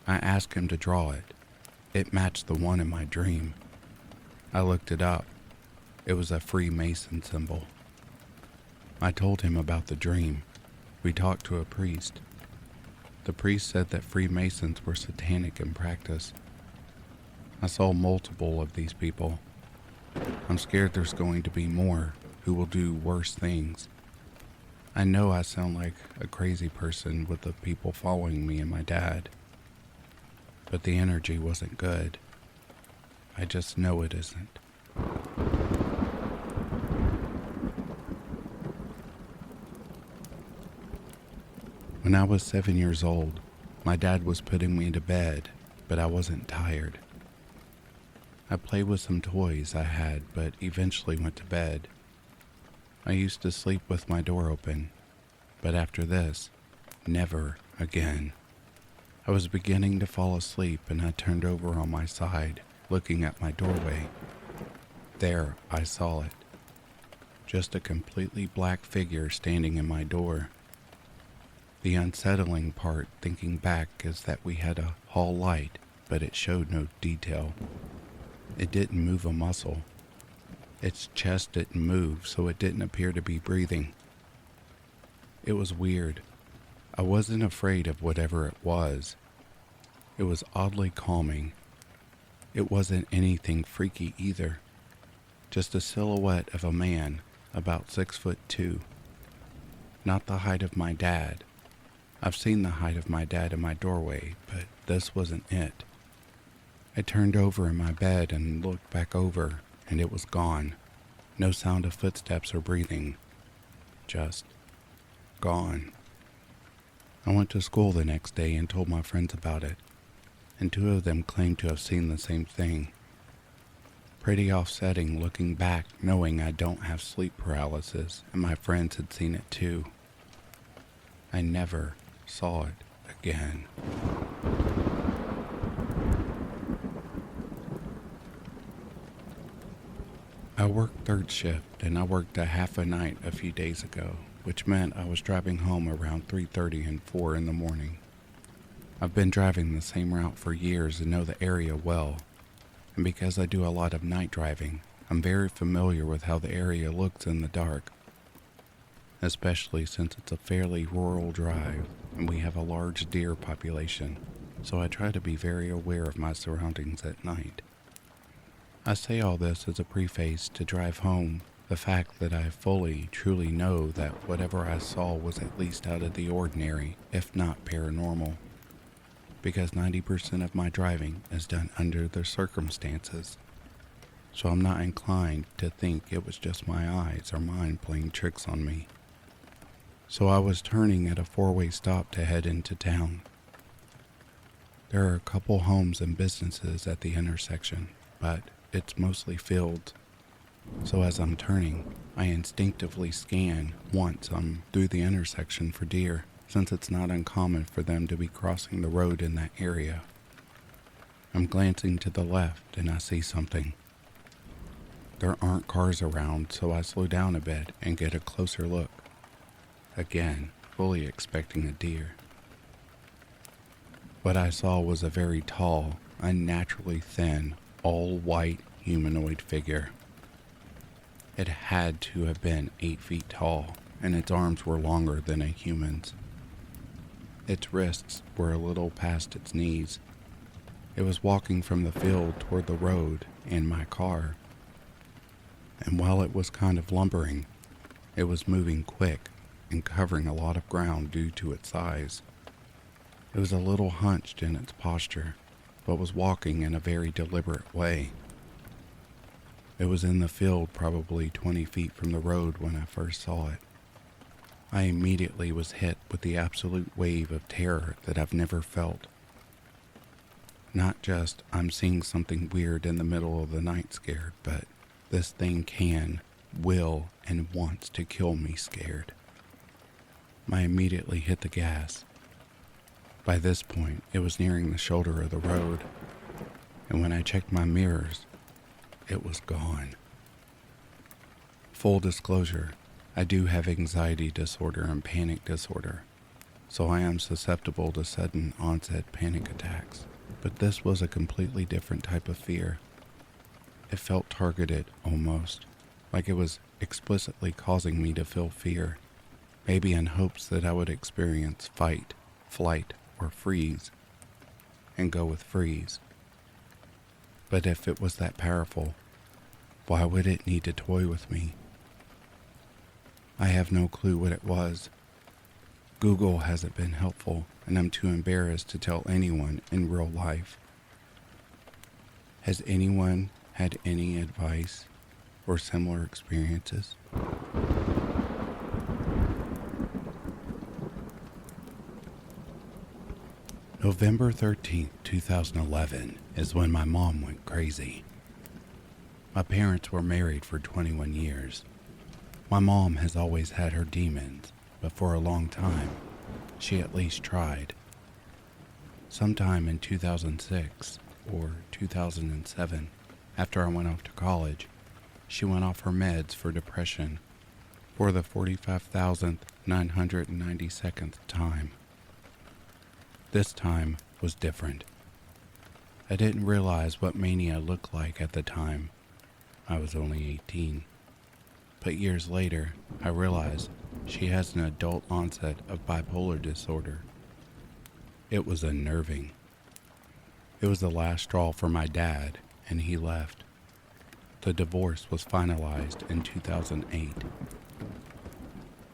I asked him to draw it. It matched the one in my dream. I looked it up. It was a Freemason symbol. I told him about the dream. We talked to a priest. The priest said that Freemasons were satanic in practice. I saw multiple of these people. I'm scared there's going to be more who will do worse things. I know I sound like a crazy person with the people following me and my dad, but the energy wasn't good. I just know it isn't. When I was 7 years old, my dad was putting me to bed, but I wasn't tired. I played with some toys I had, but eventually went to bed. I used to sleep with my door open, but after this, never again. I was beginning to fall asleep and I turned over on my side, looking at my doorway. There, I saw it. Just a completely black figure standing in my door. The unsettling part, thinking back, is that we had a hall light, but it showed no detail. It didn't move a muscle. Its chest didn't move, so it didn't appear to be breathing. It was weird. I wasn't afraid of whatever it was. It was oddly calming. It wasn't anything freaky either. Just a silhouette of a man, about 6'2". Not the height of my dad. I've seen the height of my dad in my doorway, but this wasn't it. I turned over in my bed and looked back over, and it was gone. No sound of footsteps or breathing. Just gone. I went to school the next day and told my friends about it, and 2 of them claimed to have seen the same thing. Pretty offsetting looking back, knowing I don't have sleep paralysis, and my friends had seen it too. I never saw it again. I worked third shift, and I worked a half a night a few days ago, which meant I was driving home around 3:30 and 4 in the morning. I've been driving the same route for years and know the area well, and because I do a lot of night driving, I'm very familiar with how the area looks in the dark, especially since it's a fairly rural drive and we have a large deer population, so I try to be very aware of my surroundings at night. I say all this as a preface to drive home the fact that I fully, truly know that whatever I saw was at least out of the ordinary, if not paranormal, because 90% of my driving is done under the circumstances, so I'm not inclined to think it was just my eyes or mind playing tricks on me. So I was turning at a 4-way stop to head into town. There are a couple homes and businesses at the intersection, but it's mostly fields. So as I'm turning, I instinctively scan once I'm through the intersection for deer, since it's not uncommon for them to be crossing the road in that area. I'm glancing to the left and I see something. There aren't cars around, so I slow down a bit and get a closer look. Again, fully expecting a deer. What I saw was a very tall, unnaturally thin, all-white humanoid figure. It had to have been 8 feet tall, and its arms were longer than a human's. Its wrists were a little past its knees. It was walking from the field toward the road and my car. And while it was kind of lumbering, it was moving quick and covering a lot of ground due to its size. It was a little hunched in its posture, but was walking in a very deliberate way. It was in the field probably 20 feet from the road when I first saw it. I immediately was hit with the absolute wave of terror that I've never felt. Not just, I'm seeing something weird in the middle of the night scared, but this thing can, will, and wants to kill me scared. I immediately hit the gas. By this point, it was nearing the shoulder of the road, and when I checked my mirrors, it was gone. Full disclosure, I do have anxiety disorder and panic disorder, so I am susceptible to sudden onset panic attacks. But this was a completely different type of fear. It felt targeted, almost, like it was explicitly causing me to feel fear, maybe in hopes that I would experience fight, flight, or freeze, and go with freeze. But if it was that powerful, why would it need to toy with me? I have no clue what it was. Google hasn't been helpful, and I'm too embarrassed to tell anyone in real life. Has anyone had any advice or similar experiences? November 13th, 2011 is when my mom went crazy. My parents were married for 21 years. My mom has always had her demons, but for a long time, she at least tried. Sometime in 2006 or 2007, after I went off to college, she went off her meds for depression for the 45,992nd time. This time was different. I didn't realize what mania looked like at the time. I was only 18. But years later, I realized she has an adult onset of bipolar disorder. It was unnerving. It was the last straw for my dad, and he left. The divorce was finalized in 2008.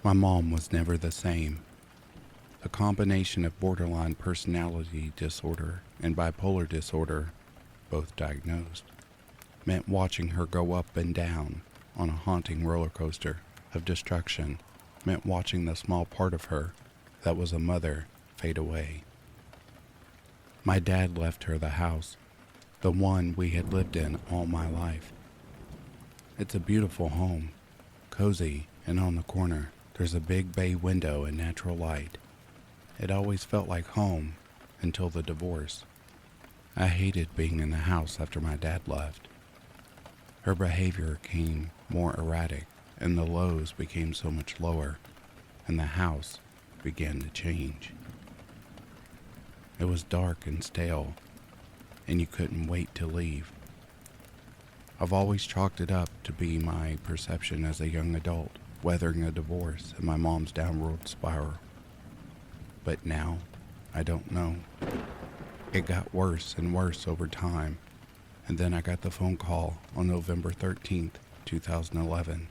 My mom was never the same. The combination of borderline personality disorder and bipolar disorder, both diagnosed, meant watching her go up and down on a haunting roller coaster of destruction, meant watching the small part of her that was a mother fade away. My dad left her the house, the one we had lived in all my life. It's a beautiful home, cozy, and on the corner there's a big bay window and natural light. It always felt like home until the divorce. I hated being in the house after my dad left. Her behavior became more erratic, and the lows became so much lower, and the house began to change. It was dark and stale, and you couldn't wait to leave. I've always chalked it up to be my perception as a young adult, weathering a divorce and my mom's downward spiral. But now, I don't know. It got worse and worse over time, and then I got the phone call on November 13th, 2011.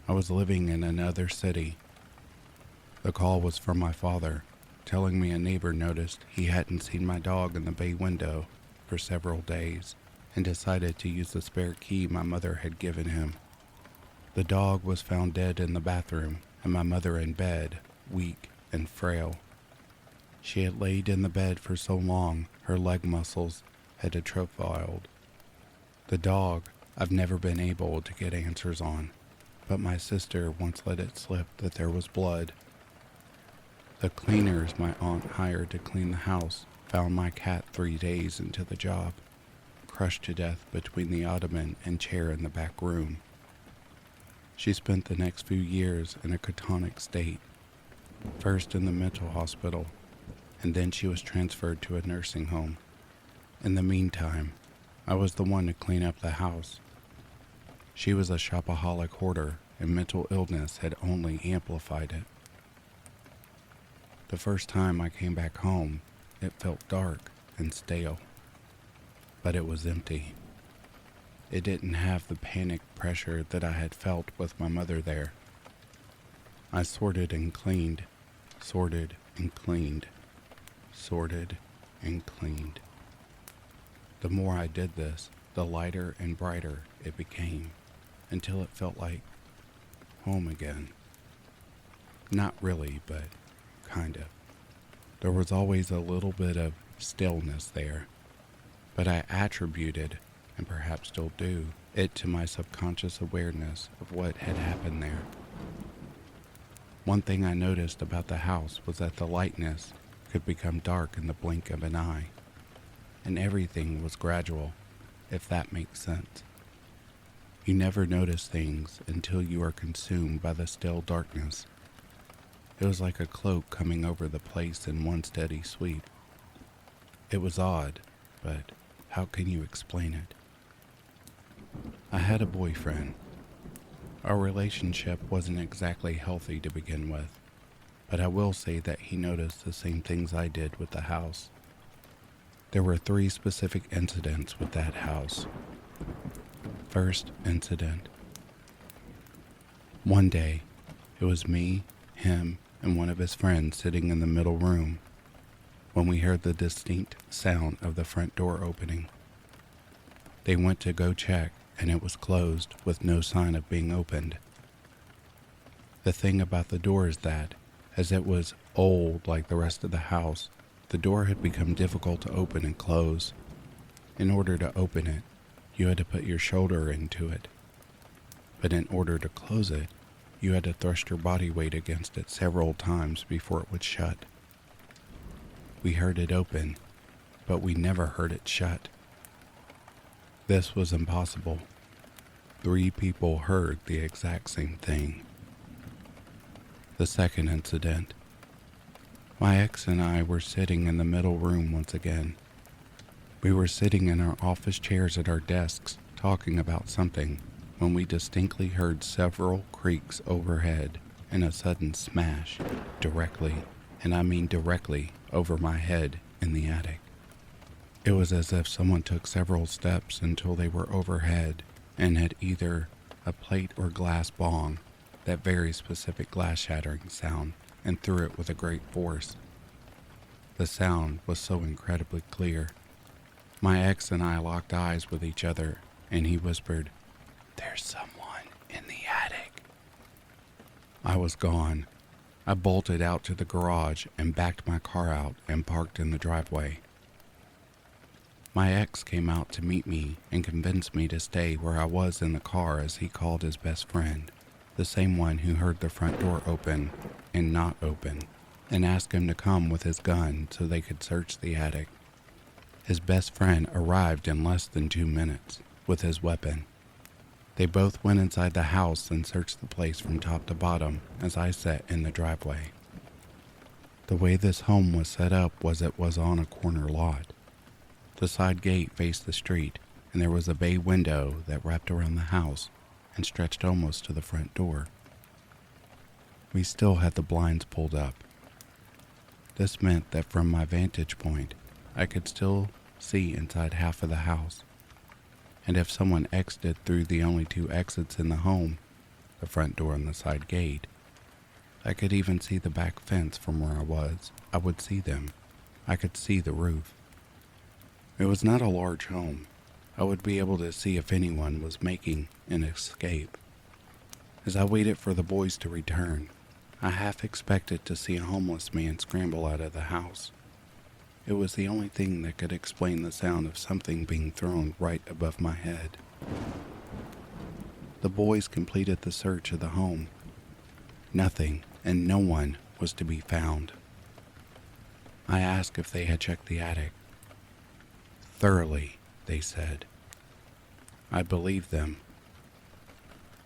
I was living in another city. The call was from my father, telling me a neighbor noticed he hadn't seen my dog in the bay window for several days and decided to use the spare key my mother had given him. The dog was found dead in the bathroom, and my mother in bed, weak and frail. She had laid in the bed for so long her leg muscles had atrophied. The dog I've never been able to get answers on, but my sister once let it slip that there was blood. The cleaners my aunt hired to clean the house found my cat 3 days into the job, crushed to death between the ottoman and chair in the back room. She spent the next few years in a catatonic state, first in the mental hospital, and then she was transferred to a nursing home. In the meantime, I was the one to clean up the house. She was a shopaholic hoarder, and mental illness had only amplified it. The first time I came back home, it felt dark and stale, but it was empty. It didn't have the panic pressure that I had felt with my mother there. I sorted and cleaned, sorted and cleaned, sorted and cleaned. The more I did this, the lighter and brighter it became, until it felt like home again. Not really, but kind of. There was always a little bit of stillness there, but I attributed, and perhaps still do, it to my subconscious awareness of what had happened there. One thing I noticed about the house was that the lightness could become dark in the blink of an eye, and everything was gradual. if that makes sense. You never notice things until you are consumed by the still darkness. It was like a cloak coming over the place in one steady sweep. It was odd, but how can you explain it? I had a boyfriend. Our relationship wasn't exactly healthy to begin with, but I will say that he noticed the same things I did with the house. There were 3 specific incidents with that house. First incident. One day, it was me, him, and one of his friends sitting in the middle room when we heard the distinct sound of the front door opening. They went to go check, and it was closed with no sign of being opened. The thing about the door is that, as it was old like the rest of the house, the door had become difficult to open and close. In order to open it, you had to put your shoulder into it. But in order to close it, you had to thrust your body weight against it several times before it would shut. We heard it open, but we never heard it shut. This was impossible. 3 people heard the exact same thing. The second incident. My ex and I were sitting in the middle room once again. We were sitting in our office chairs at our desks talking about something when we distinctly heard several creaks overhead and a sudden smash directly, and I mean directly, over my head in the attic. It was as if someone took several steps until they were overhead and had either a plate or glass bong, that very specific glass shattering sound, and threw it with a great force. The sound was so incredibly clear. My ex and I locked eyes with each other, and he whispered, "There's someone in the attic." I was gone. I bolted out to the garage and backed my car out and parked in the driveway. My ex came out to meet me and convinced me to stay where I was in the car as he called his best friend, the same one who heard the front door open and not open, and asked him to come with his gun so they could search the attic. His best friend arrived in less than 2 minutes with his weapon. They both went inside the house and searched the place from top to bottom as I sat in the driveway. The way this home was set up was it was on a corner lot. The side gate faced the street, and there was a bay window that wrapped around the house and stretched almost to the front door. We still had the blinds pulled up. This meant that from my vantage point, I could still see inside half of the house. And if someone exited through the only 2 exits in the home, the front door and the side gate, I could even see the back fence from where I was. I would see them. I could see the roof. It was not a large home. I would be able to see if anyone was making an escape. As I waited for the boys to return, I half expected to see a homeless man scramble out of the house. It was the only thing that could explain the sound of something being thrown right above my head. The boys completed the search of the home. Nothing and no one was to be found. I asked if they had checked the attic. Thoroughly, they said. I believed them.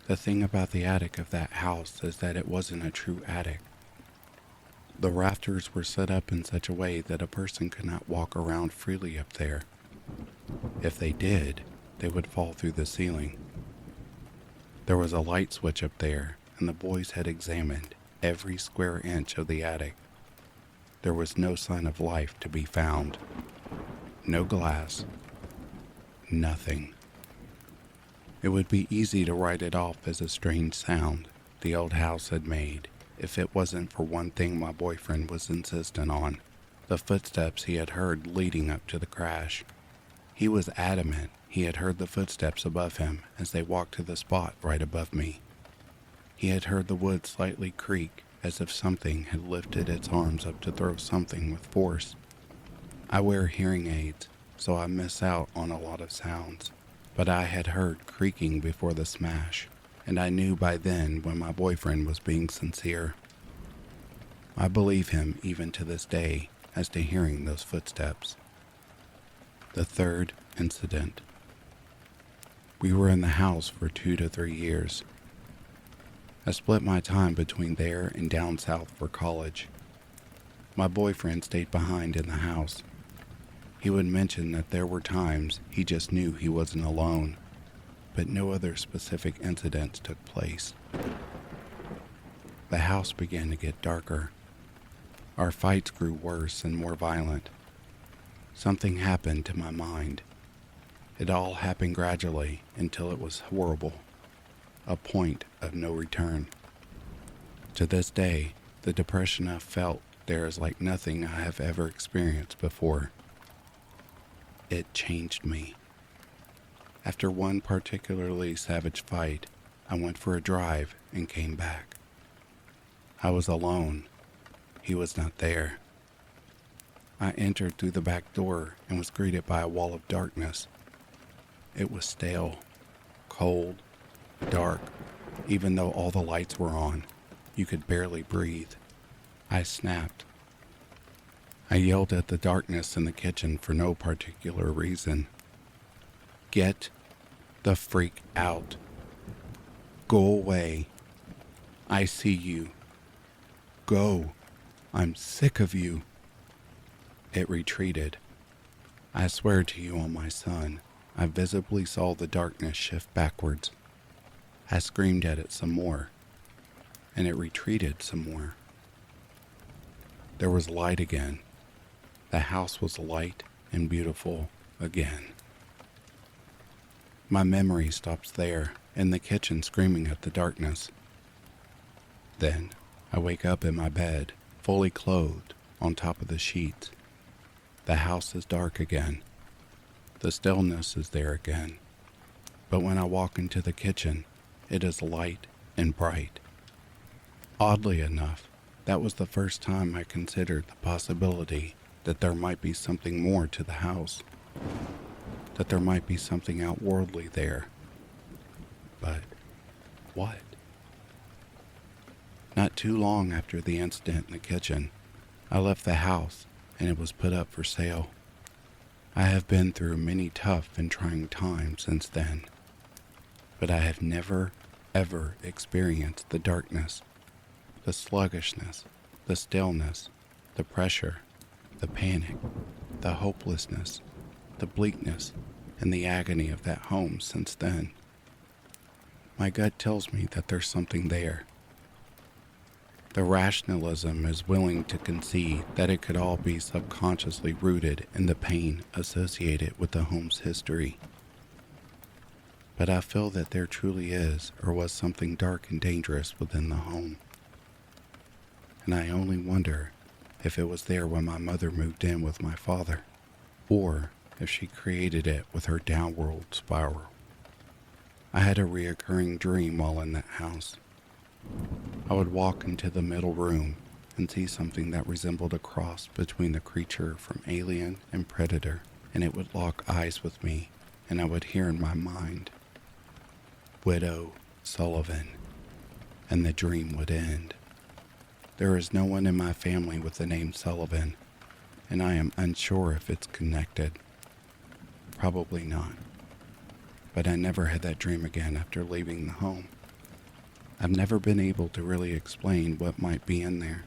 The thing about the attic of that house is that it wasn't a true attic. The rafters were set up in such a way that a person could not walk around freely up there. If they did, they would fall through the ceiling. There was a light switch up there, and the boys had examined every square inch of the attic. There was no sign of life to be found. No glass. Nothing. It would be easy to write it off as a strange sound the old house had made if it wasn't for one thing my boyfriend was insistent on: the footsteps he had heard leading up to the crash. He was adamant he had heard the footsteps above him as they walked to the spot right above me. He had heard the wood slightly creak as if something had lifted its arms up to throw something with force. I wear hearing aids, so I miss out on a lot of sounds, but I had heard creaking before the smash, and I knew by then when my boyfriend was being sincere. I believe him even to this day as to hearing those footsteps. The third incident. We were in the house for 2 to 3 years. I split my time between there and down south for college. My boyfriend stayed behind in the house. He would mention that there were times he just knew he wasn't alone, but no other specific incidents took place. The house began to get darker. Our fights grew worse and more violent. Something happened to my mind. It all happened gradually until it was horrible, a point of no return. To this day, the depression I felt there is like nothing I have ever experienced before. It changed me. After one particularly savage fight, I went for a drive and came back. I was alone. He was not there. I entered through the back door and was greeted by a wall of darkness. It was stale, cold, dark. Even though all the lights were on, you could barely breathe. I snapped. I yelled at the darkness in the kitchen for no particular reason. Get the freak out. Go away. I see you. Go. I'm sick of you. It retreated. I swear to you on my son, I visibly saw the darkness shift backwards. I screamed at it some more, and it retreated some more. There was light again. The house was light and beautiful again. My memory stops there, in the kitchen screaming at the darkness. Then, I wake up in my bed, fully clothed, on top of the sheets. The house is dark again. The stillness is there again. But when I walk into the kitchen, it is light and bright. Oddly enough, that was the first time I considered the possibility that there might be something more to the house, that there might be something outworldly there. But what? Not too long after the incident in the kitchen, I left the house and it was put up for sale. I have been through many tough and trying times since then, but I have never, ever experienced the darkness, the sluggishness, the stillness, the pressure, the panic, the hopelessness, the bleakness, and the agony of that home since then. My gut tells me that there's something there. The rationalism is willing to concede that it could all be subconsciously rooted in the pain associated with the home's history. But I feel that there truly is or was something dark and dangerous within the home. And I only wonder if it was there when my mother moved in with my father, or if she created it with her downward spiral. I had a reoccurring dream while in that house. I would walk into the middle room and see something that resembled a cross between the creature from Alien and Predator, and it would lock eyes with me, and I would hear in my mind, "Widow Sullivan," and the dream would end. There is no one in my family with the name Sullivan, and I am unsure if it's connected. Probably not. But I never had that dream again after leaving the home. I've never been able to really explain what might be in there.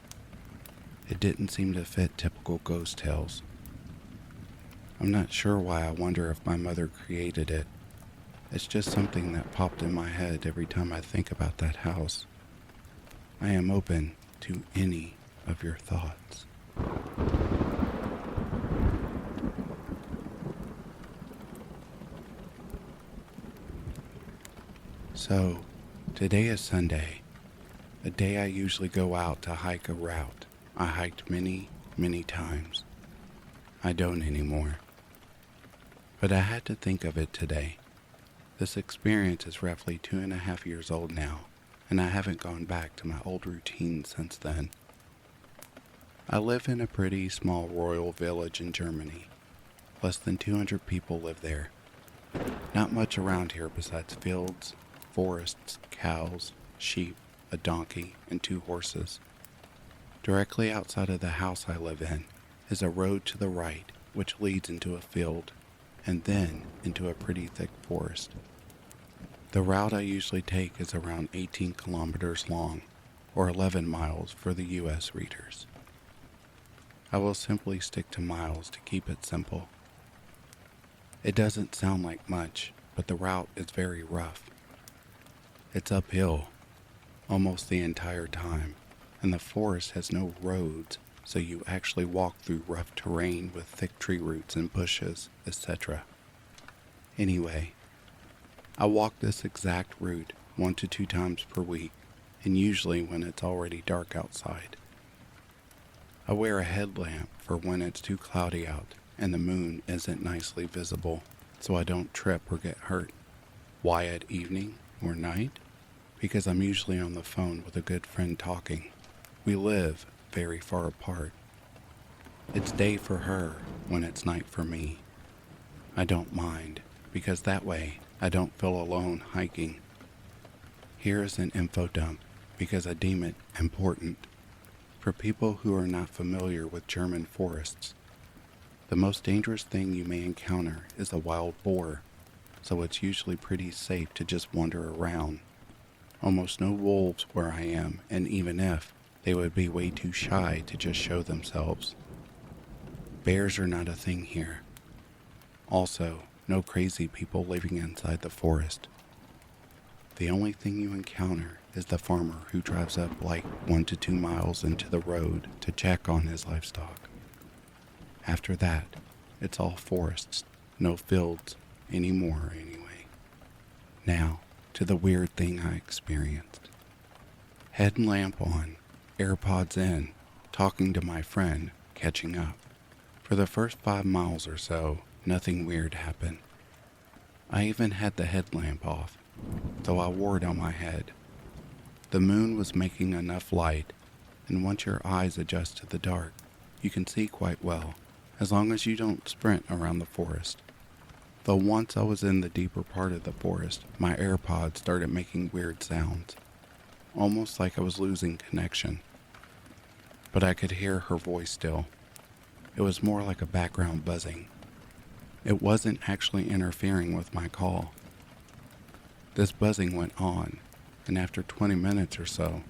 It didn't seem to fit typical ghost tales. I'm not sure why I wonder if my mother created it. It's just something that popped in my head every time I think about that house. I am open to any of your thoughts. So, today is Sunday, a day I usually go out to hike a route I hiked many, many times. I don't anymore. But I had to think of it today. This experience is roughly 2.5 years old now, and I haven't gone back to my old routine since then. I live in a pretty small rural village in Germany. Less than 200 people live there. Not much around here besides fields, forests, cows, sheep, a donkey, and 2 horses. Directly outside of the house I live in is a road to the right which leads into a field and then into a pretty thick forest. The route I usually take is around 18 kilometers long, or 11 miles for the US readers. I will simply stick to miles to keep it simple. It doesn't sound like much, but the route is very rough. It's uphill almost the entire time, and the forest has no roads, so you actually walk through rough terrain with thick tree roots and bushes, etc. Anyway, I walk this exact route 1 to 2 times per week, and usually when it's already dark outside. I wear a headlamp for when it's too cloudy out and the moon isn't nicely visible, so I don't trip or get hurt. Why at evening or night? Because I'm usually on the phone with a good friend talking. We live very far apart. It's day for her when it's night for me. I don't mind, because that way I don't feel alone hiking. Here is an info dump, because I deem it important. For people who are not familiar with German forests, the most dangerous thing you may encounter is a wild boar, so it's usually pretty safe to just wander around. Almost no wolves where I am, and even if, they would be way too shy to just show themselves. Bears are not a thing here. Also, no crazy people living inside the forest. The only thing you encounter is the farmer who drives up like 1 to 2 miles into the road to check on his livestock. After that, it's all forests, no fields anymore anyway. Now, to the weird thing I experienced. Headlamp on, AirPods in, talking to my friend, catching up. For the first 5 miles or so, nothing weird happened. I even had the headlamp off, though I wore it on my head. The moon was making enough light, and once your eyes adjust to the dark, you can see quite well, as long as you don't sprint around the forest. Though once I was in the deeper part of the forest, my AirPods started making weird sounds, almost like I was losing connection. But I could hear her voice still. It was more like a background buzzing. It wasn't actually interfering with my call. This buzzing went on, and after 20 minutes or so,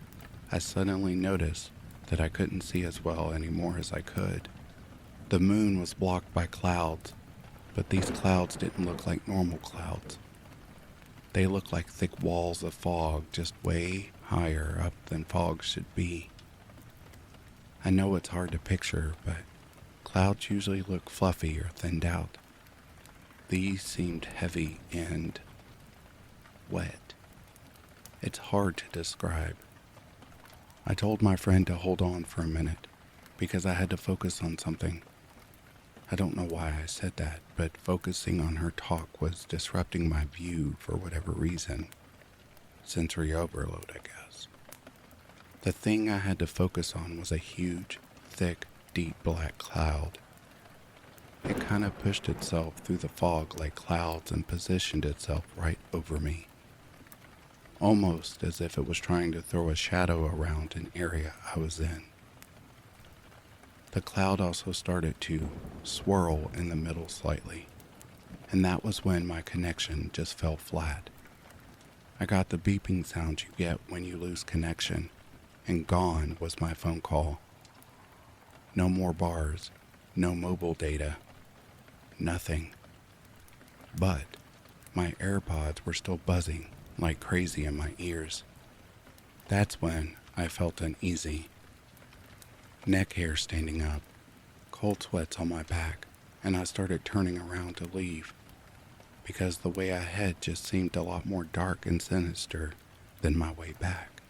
I suddenly noticed that I couldn't see as well anymore as I could. The moon was blocked by clouds, but these clouds didn't look like normal clouds. They looked like thick walls of fog just way higher up than fog should be. I know it's hard to picture, but clouds usually look fluffy or thinned out. These seemed heavy and wet. It's hard to describe. I told my friend to hold on for a minute because I had to focus on something. I don't know why I said that, but focusing on her talk was disrupting my view for whatever reason. Sensory overload, I guess. The thing I had to focus on was a huge, thick, deep black cloud. It kind of pushed itself through the fog like clouds and positioned itself right over me. Almost as if it was trying to throw a shadow around an area I was in. The cloud also started to swirl in the middle slightly, and that was when my connection just fell flat. I got the beeping sound you get when you lose connection, and gone was my phone call. No more bars, no mobile data, nothing. But my AirPods were still buzzing like crazy in my ears. That's when I felt uneasy. Neck hair standing up, cold sweats on my back, and I started turning around to leave because the way ahead just seemed a lot more dark and sinister than my way back.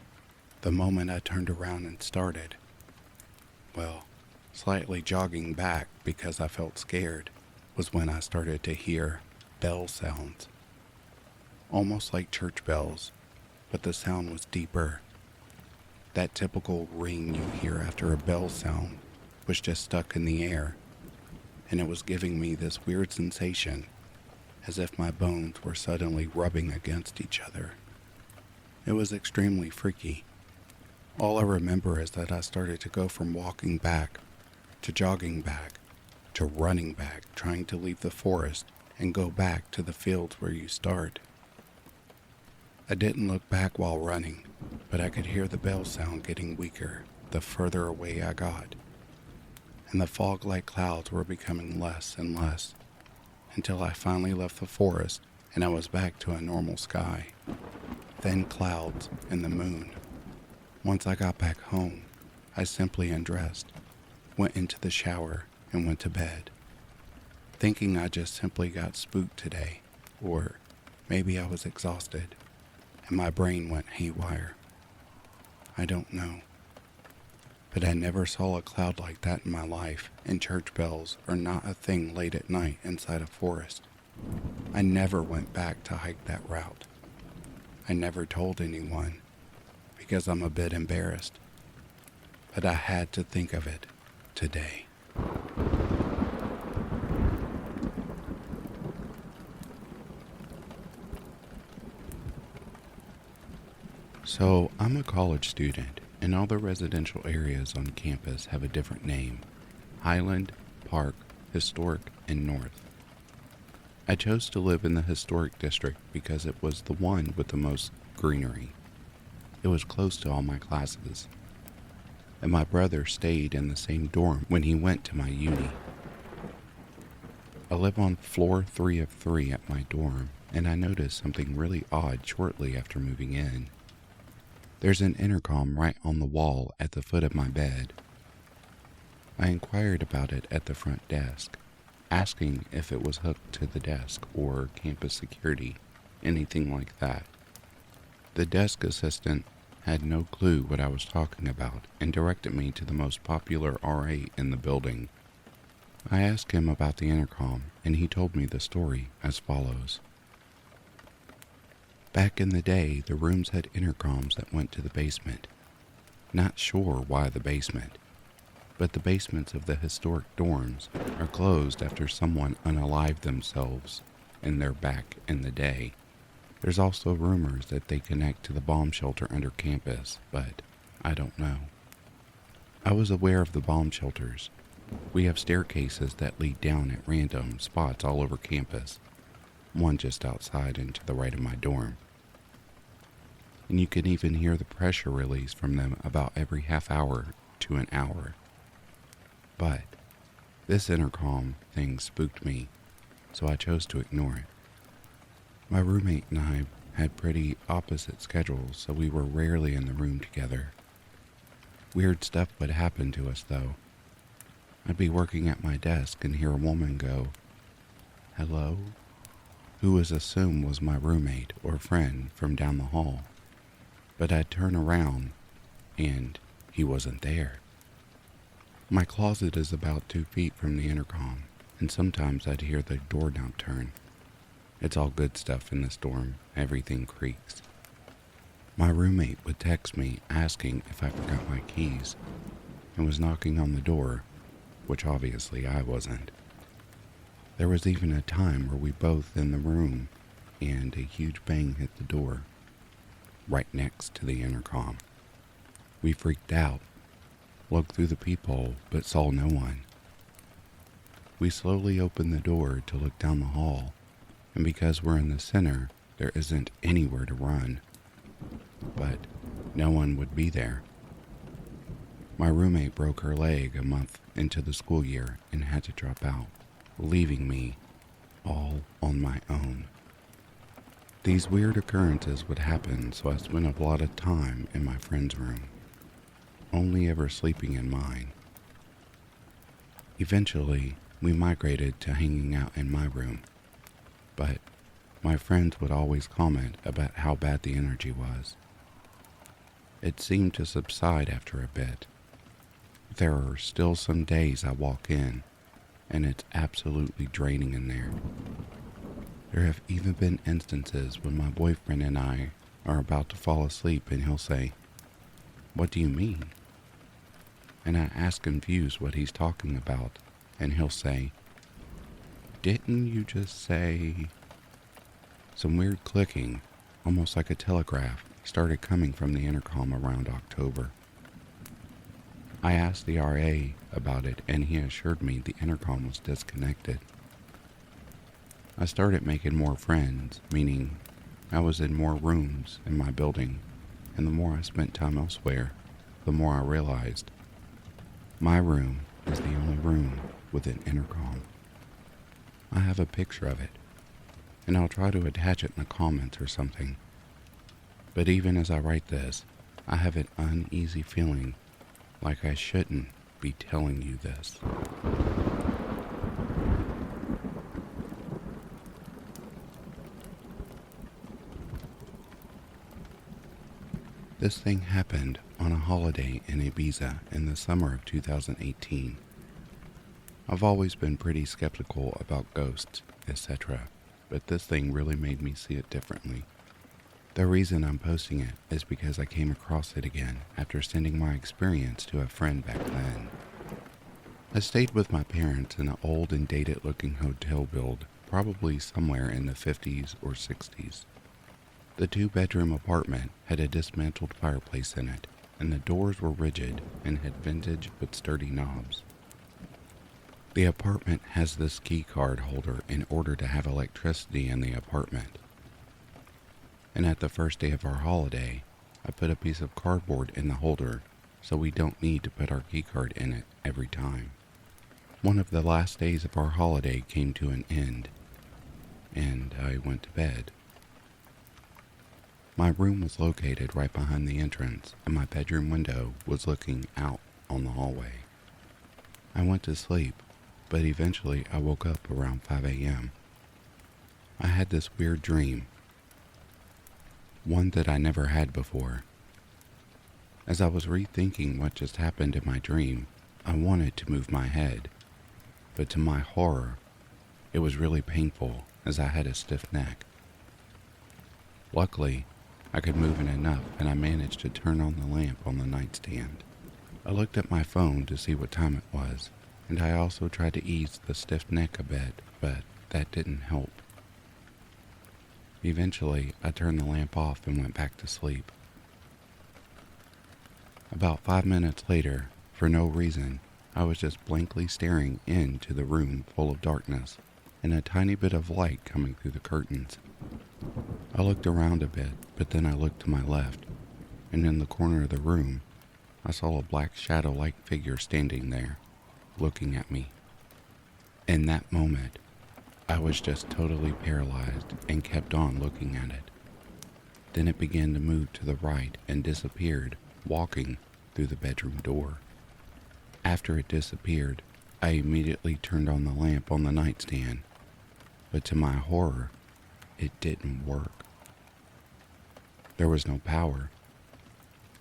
The moment I turned around and started, slightly jogging back because I felt scared, was when I started to hear bell sounds. Almost like church bells, but the sound was deeper. That typical ring you hear after a bell sound was just stuck in the air, and it was giving me this weird sensation, as if my bones were suddenly rubbing against each other. It was extremely freaky. All I remember is that I started to go from walking back, to jogging back, to running back, trying to leave the forest and go back to the fields where you start. I didn't look back while running, but I could hear the bell sound getting weaker the further away I got, and the fog-like clouds were becoming less and less until I finally left the forest and I was back to a normal sky, thin clouds and the moon. Once I got back home, I simply undressed, went into the shower, and went to bed, thinking I just simply got spooked today, or maybe I was exhausted and my brain went haywire. I don't know. But I never saw a cloud like that in my life, and church bells are not a thing late at night inside a forest. I never went back to hike that route. I never told anyone, because I'm a bit embarrassed. But I had to think of it today. So, I'm a college student, and all the residential areas on campus have a different name: Highland, Park, Historic, and North. I chose to live in the Historic District because it was the one with the most greenery. It was close to all my classes, and my brother stayed in the same dorm when he went to my uni. I live on floor 3 of 3 at my dorm, and I noticed something really odd shortly after moving in. There's an intercom right on the wall at the foot of my bed. I inquired about it at the front desk, asking if it was hooked to the desk or campus security, anything like that. The desk assistant had no clue what I was talking about and directed me to the most popular RA in the building. I asked him about the intercom, and he told me the story as follows. Back in the day, the rooms had intercoms that went to the basement. Not sure why the basement, but the basements of the historic dorms are closed after someone unalived themselves in their back in the day. There's also rumors that they connect to the bomb shelter under campus, but I don't know. I was aware of the bomb shelters. We have staircases that lead down at random spots all over campus, one just outside and to the right of my dorm. And you can even hear the pressure release from them about every half hour to an hour. But this intercom thing spooked me, so I chose to ignore it. My roommate and I had pretty opposite schedules, so we were rarely in the room together. Weird stuff would happen to us, though. I'd be working at my desk and hear a woman go, "Hello?" who was assumed was my roommate or friend from down the hall. But I'd turn around, and he wasn't there. My closet is about 2 feet from the intercom, and sometimes I'd hear the doorknob turn. It's all good stuff in this dorm. Everything creaks. My roommate would text me asking if I forgot my keys and was knocking on the door, which obviously I wasn't. There was even a time where we both in the room and a huge bang hit the door, right next to the intercom. We freaked out, looked through the peephole, but saw no one. We slowly opened the door to look down the hall, and because we're in the center, there isn't anywhere to run. But no one would be there. My roommate broke her leg a month into the school year and had to drop out, leaving me all on my own. These weird occurrences would happen, so I spent a lot of time in my friend's room, only ever sleeping in mine. Eventually, we migrated to hanging out in my room, but my friends would always comment about how bad the energy was. It seemed to subside after a bit. There are still some days I walk in, and it's absolutely draining in there. There have even been instances when my boyfriend and I are about to fall asleep and he'll say, "What do you mean?" And I ask confused what he's talking about, and he'll say, "Didn't you just say..." Some weird clicking, almost like a telegraph, started coming from the intercom around October. I asked the RA about it, and he assured me the intercom was disconnected. I started making more friends, meaning I was in more rooms in my building, and the more I spent time elsewhere, the more I realized my room is the only room with an intercom. I have a picture of it, and I'll try to attach it in the comments or something. But even as I write this, I have an uneasy feeling like I shouldn't be telling you this. This thing happened on a holiday in Ibiza in the summer of 2018. I've always been pretty skeptical about ghosts, etc., but this thing really made me see it differently. The reason I'm posting it is because I came across it again after sending my experience to a friend back then. I stayed with my parents in an old and dated looking hotel build, probably somewhere in the 50s or 60s. The 2-bedroom apartment had a dismantled fireplace in it, and the doors were rigid and had vintage but sturdy knobs. The apartment has this key card holder in order to have electricity in the apartment. And at the first day of our holiday, I put a piece of cardboard in the holder so we don't need to put our key card in it every time. One of the last days of our holiday came to an end, and I went to bed. My room was located right behind the entrance, and my bedroom window was looking out on the hallway. I went to sleep, but eventually I woke up around 5 a.m. I had this weird dream, one that I never had before. As I was rethinking what just happened in my dream, I wanted to move my head, but to my horror, it was really painful as I had a stiff neck. Luckily, I could move it enough, and I managed to turn on the lamp on the nightstand. I looked at my phone to see what time it was, and I also tried to ease the stiff neck a bit, but that didn't help. Eventually, I turned the lamp off and went back to sleep. About 5 minutes later, for no reason, I was just blankly staring into the room full of darkness and a tiny bit of light coming through the curtains. I looked around a bit, but then I looked to my left, and in the corner of the room, I saw a black shadow-like figure standing there, looking at me. In that moment, I was just totally paralyzed and kept on looking at it. Then it began to move to the right and disappeared, walking through the bedroom door. After it disappeared, I immediately turned on the lamp on the nightstand, but to my horror, it didn't work. There was no power.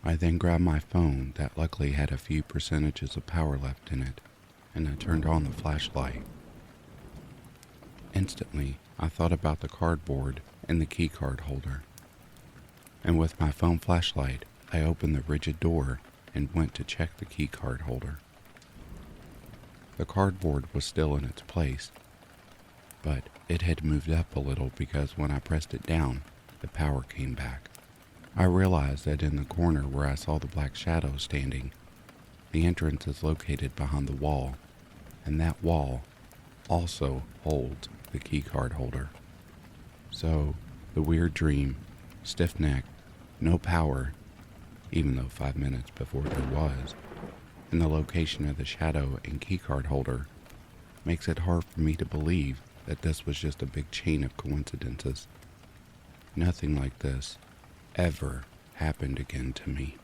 I then grabbed my phone that luckily had a few percentages of power left in it, and I turned on the flashlight. Instantly, I thought about the cardboard and the key card holder. And with my phone flashlight, I opened the rigid door and went to check the key card holder. The cardboard was still in its place, but it had moved up a little because when I pressed it down, the power came back. I realized that in the corner where I saw the black shadow standing, the entrance is located behind the wall, and that wall also holds the key card holder. So, the weird dream, stiff neck, no power, even though 5 minutes before there was, and the location of the shadow and key card holder makes it hard for me to believe that this was just a big chain of coincidences. Nothing like this ever happened again to me.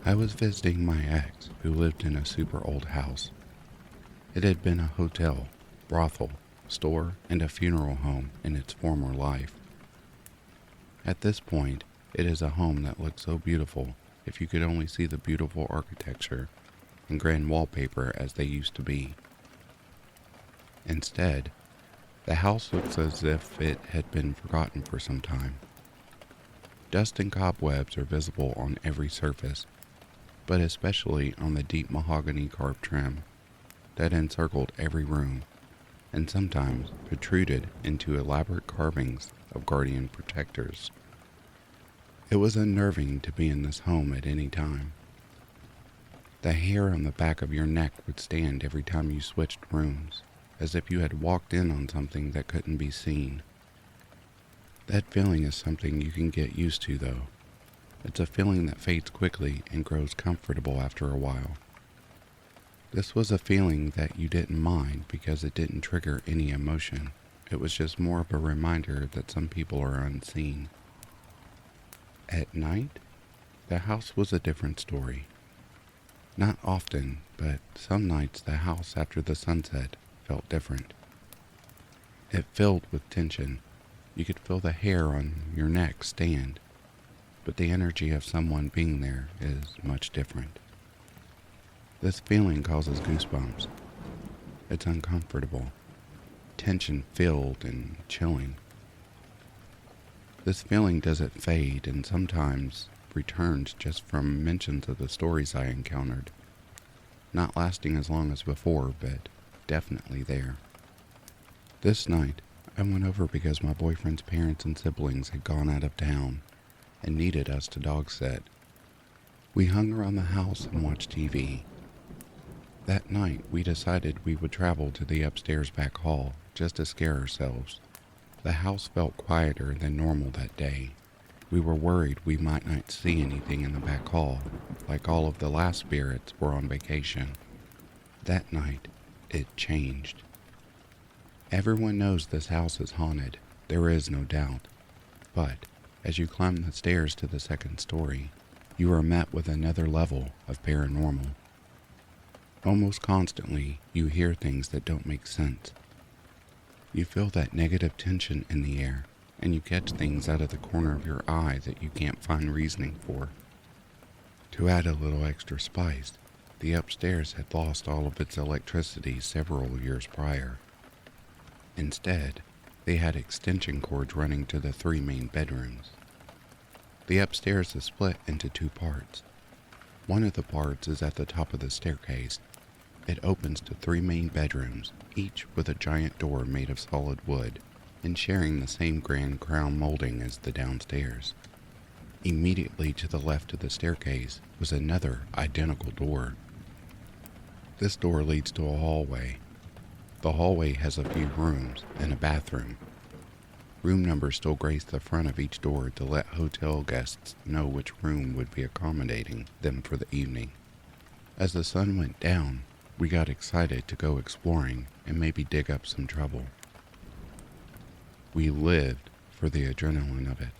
I was visiting my ex, who lived in a super old house. It had been a hotel, brothel, store, and a funeral home in its former life. At this point, it is a home that looks so beautiful if you could only see the beautiful architecture and grand wallpaper as they used to be. Instead, the house looks as if it had been forgotten for some time. Dust and cobwebs are visible on every surface, but especially on the deep mahogany carved trim that encircled every room and sometimes protruded into elaborate carvings of guardian protectors. It was unnerving to be in this home at any time. The hair on the back of your neck would stand every time you switched rooms, as if you had walked in on something that couldn't be seen. That feeling is something you can get used to, though. It's a feeling that fades quickly and grows comfortable after a while. This was a feeling that you didn't mind because it didn't trigger any emotion. It was just more of a reminder that some people are unseen. At night, the house was a different story. Not often, but some nights the house after the sunset felt different. It filled with tension. You could feel the hair on your neck stand, but the energy of someone being there is much different. This feeling causes goosebumps. It's uncomfortable, tension-filled and chilling. This feeling doesn't fade and sometimes returns just from mentions of the stories I encountered. Not lasting as long as before, but definitely there. This night, I went over because my boyfriend's parents and siblings had gone out of town and needed us to dog sit. We hung around the house and watched TV. That night, we decided we would travel to the upstairs back hall just to scare ourselves. The house felt quieter than normal that day. We were worried we might not see anything in the back hall, like all of the last spirits were on vacation. That night, it changed. Everyone knows this house is haunted, there is no doubt. But, as you climb the stairs to the second story, you are met with another level of paranormal. Almost constantly, you hear things that don't make sense. You feel that negative tension in the air, and you catch things out of the corner of your eye that you can't find reasoning for. To add a little extra spice, the upstairs had lost all of its electricity several years prior. Instead, they had extension cords running to the 3 main bedrooms. The upstairs is split into 2 parts. One of the parts is at the top of the staircase. It opens to 3 main bedrooms, each with a giant door made of solid wood, and sharing the same grand crown molding as the downstairs. Immediately to the left of the staircase was another identical door. This door leads to a hallway. The hallway has a few rooms and a bathroom. Room numbers still grace the front of each door to let hotel guests know which room would be accommodating them for the evening. As the sun went down, we got excited to go exploring and maybe dig up some trouble. We lived for the adrenaline of it.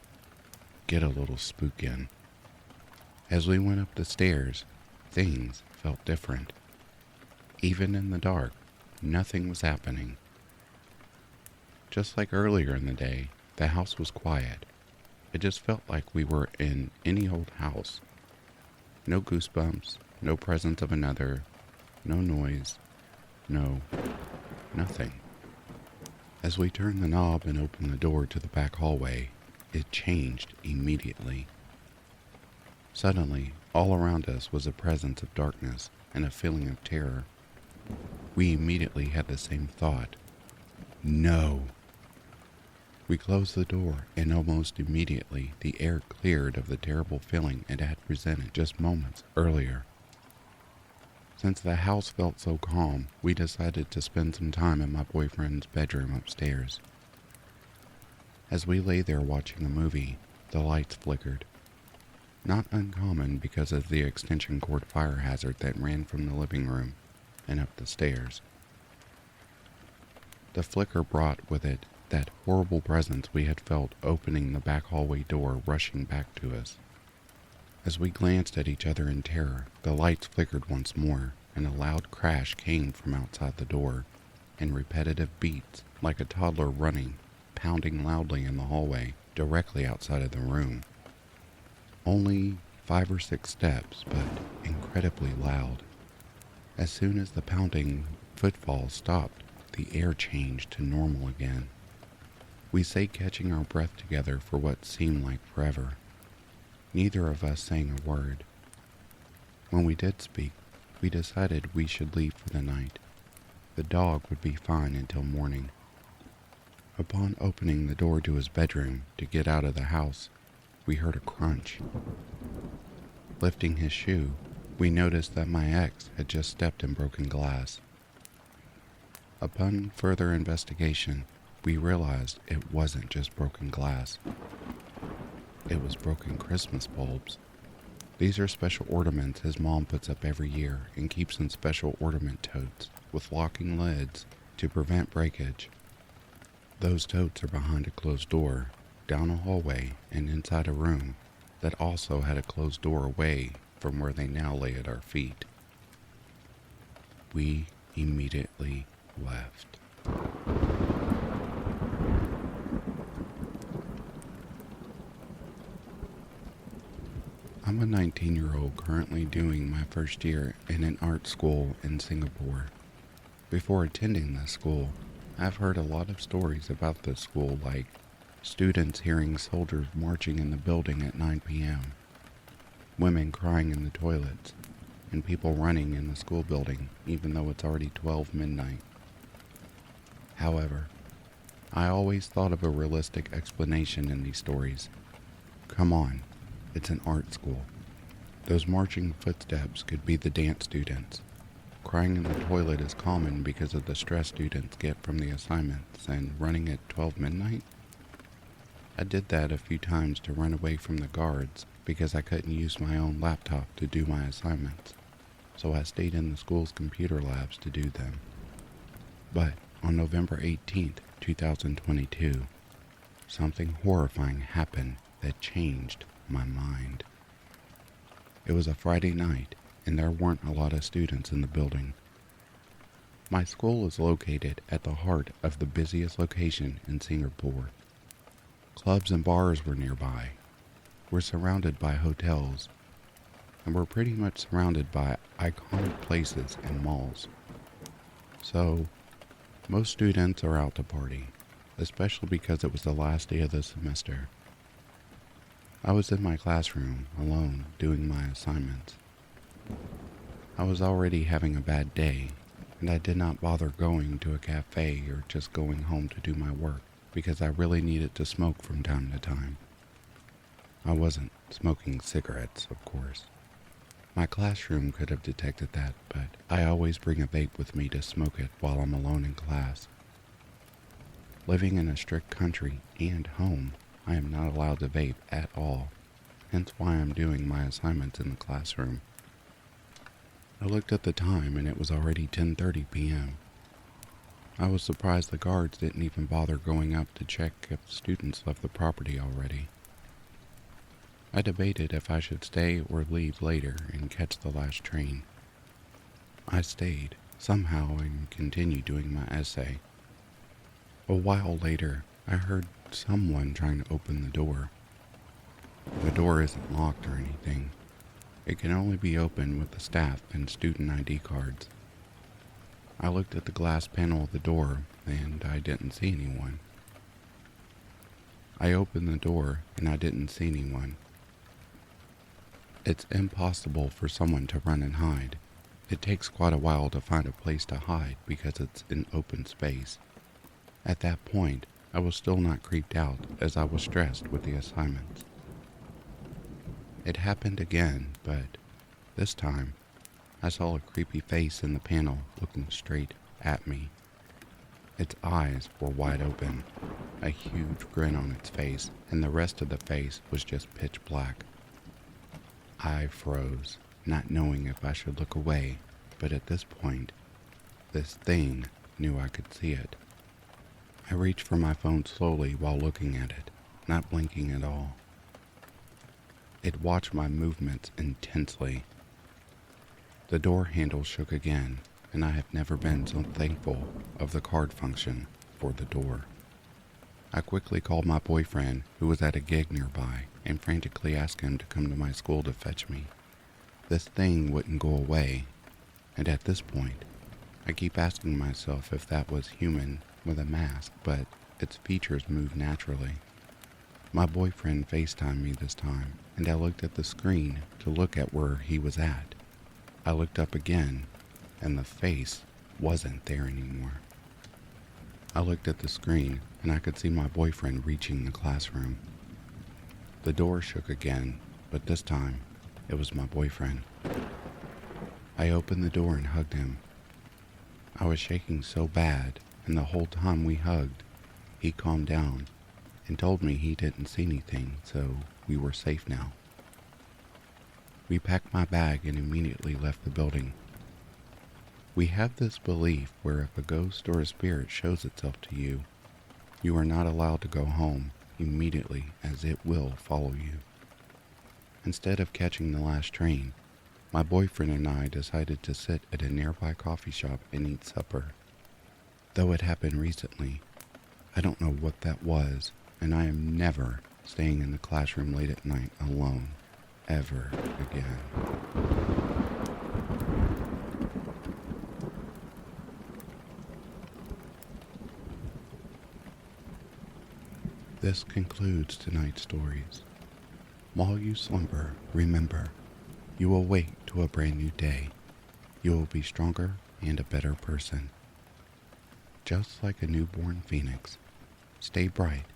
Get a little spook in. As we went up the stairs, things felt different. Even in the dark, nothing was happening. Just like earlier in the day, the house was quiet. It just felt like we were in any old house. No goosebumps, no presence of another, no noise, nothing. As we turned the knob and opened the door to the back hallway, it changed immediately. Suddenly, all around us was a presence of darkness and a feeling of terror. We immediately had the same thought. No. We closed the door, and almost immediately the air cleared of the terrible feeling it had presented just moments earlier. Since the house felt so calm, we decided to spend some time in my boyfriend's bedroom upstairs. As we lay there watching a movie, the lights flickered. Not uncommon because of the extension cord fire hazard that ran from the living room and up the stairs. The flicker brought with it that horrible presence we had felt opening the back hallway door, rushing back to us. As we glanced at each other in terror, the lights flickered once more, and a loud crash came from outside the door, and repetitive beats, like a toddler running, pounding loudly in the hallway, directly outside of the room. Only 5 or 6 steps, but incredibly loud. As soon as the pounding footfalls stopped, the air changed to normal again. We sat catching our breath together for what seemed like forever. Neither of us saying a word. When we did speak, we decided we should leave for the night. The dog would be fine until morning. Upon opening the door to his bedroom to get out of the house, we heard a crunch. Lifting his shoe, We noticed that my ex had just stepped in broken glass. Upon further investigation, we realized it wasn't just broken glass. It was broken Christmas bulbs. These are special ornaments his mom puts up every year and keeps in special ornament totes with locking lids to prevent breakage. Those totes are behind a closed door, down a hallway, and inside a room that also had a closed door away from where they now lay at our feet. We immediately left. I'm a 19-year-old currently doing my first year in an art school in Singapore. Before attending this school, I've heard a lot of stories about this school, like students hearing soldiers marching in the building at 9 p.m., women crying in the toilets, and people running in the school building even though it's already 12 midnight. However, I always thought of a realistic explanation in these stories. Come on, it's an art school. Those marching footsteps could be the dance students. Crying in the toilet is common because of the stress students get from the assignments, and running at 12 midnight? I did that a few times to run away from the guards because I couldn't use my own laptop to do my assignments, so I stayed in the school's computer labs to do them. But on November 18th, 2022, something horrifying happened that changed my mind. It was a Friday night, and there weren't a lot of students in the building. My school is located at the heart of the busiest location in Singapore. Clubs and bars were nearby. We're surrounded by hotels, and we're pretty much surrounded by iconic places and malls. So, most students are out to party, especially because it was the last day of the semester. I was in my classroom, alone, doing my assignments. I was already having a bad day, and I did not bother going to a cafe or just going home to do my work because I really needed to smoke from time to time. I wasn't smoking cigarettes, of course. My classroom could have detected that, but I always bring a vape with me to smoke it while I'm alone in class. Living in a strict country and home, I am not allowed to vape at all, hence why I'm doing my assignments in the classroom. I looked at the time and it was already 10:30 p.m. I was surprised the guards didn't even bother going up to check if students left the property already. I debated if I should stay or leave later and catch the last train. I stayed, somehow, and continued doing my essay. A while later, I heard someone trying to open the door. The door isn't locked or anything. It can only be opened with the staff and student ID cards. I looked at the glass panel of the door, and I didn't see anyone. I opened the door, and I didn't see anyone. It's impossible for someone to run and hide. It takes quite a while to find a place to hide because it's an open space. At that point, I was still not creeped out as I was stressed with the assignments. It happened again, but this time, I saw a creepy face in the panel looking straight at me. Its eyes were wide open, a huge grin on its face, and the rest of the face was just pitch black. I froze, not knowing if I should look away, but at this point, this thing knew I could see it. I reached for my phone slowly while looking at it, not blinking at all. It watched my movements intensely. The door handle shook again, and I have never been so thankful of the card function for the door. I quickly called my boyfriend, who was at a gig nearby, and frantically asked him to come to my school to fetch me. This thing wouldn't go away, and at this point, I keep asking myself if that was human with a mask, but its features move naturally. My boyfriend FaceTimed me this time, and I looked at the screen to look at where he was at. I looked up again, and the face wasn't there anymore. I looked at the screen, and I could see my boyfriend reaching the classroom. The door shook again, but this time, it was my boyfriend. I opened the door and hugged him. I was shaking so bad, and the whole time we hugged, he calmed down and told me he didn't see anything, so we were safe now. We packed my bag and immediately left the building. We have this belief where if a ghost or a spirit shows itself to you, you are not allowed to go home immediately, as it will follow you. Instead of catching the last train, my boyfriend and I decided to sit at a nearby coffee shop and eat supper. Though it happened recently, I don't know what that was, and I am never staying in the classroom late at night alone, ever again. This concludes tonight's stories. While you slumber, remember, you will wake to a brand new day. You will be stronger and a better person. Just like a newborn phoenix, stay bright,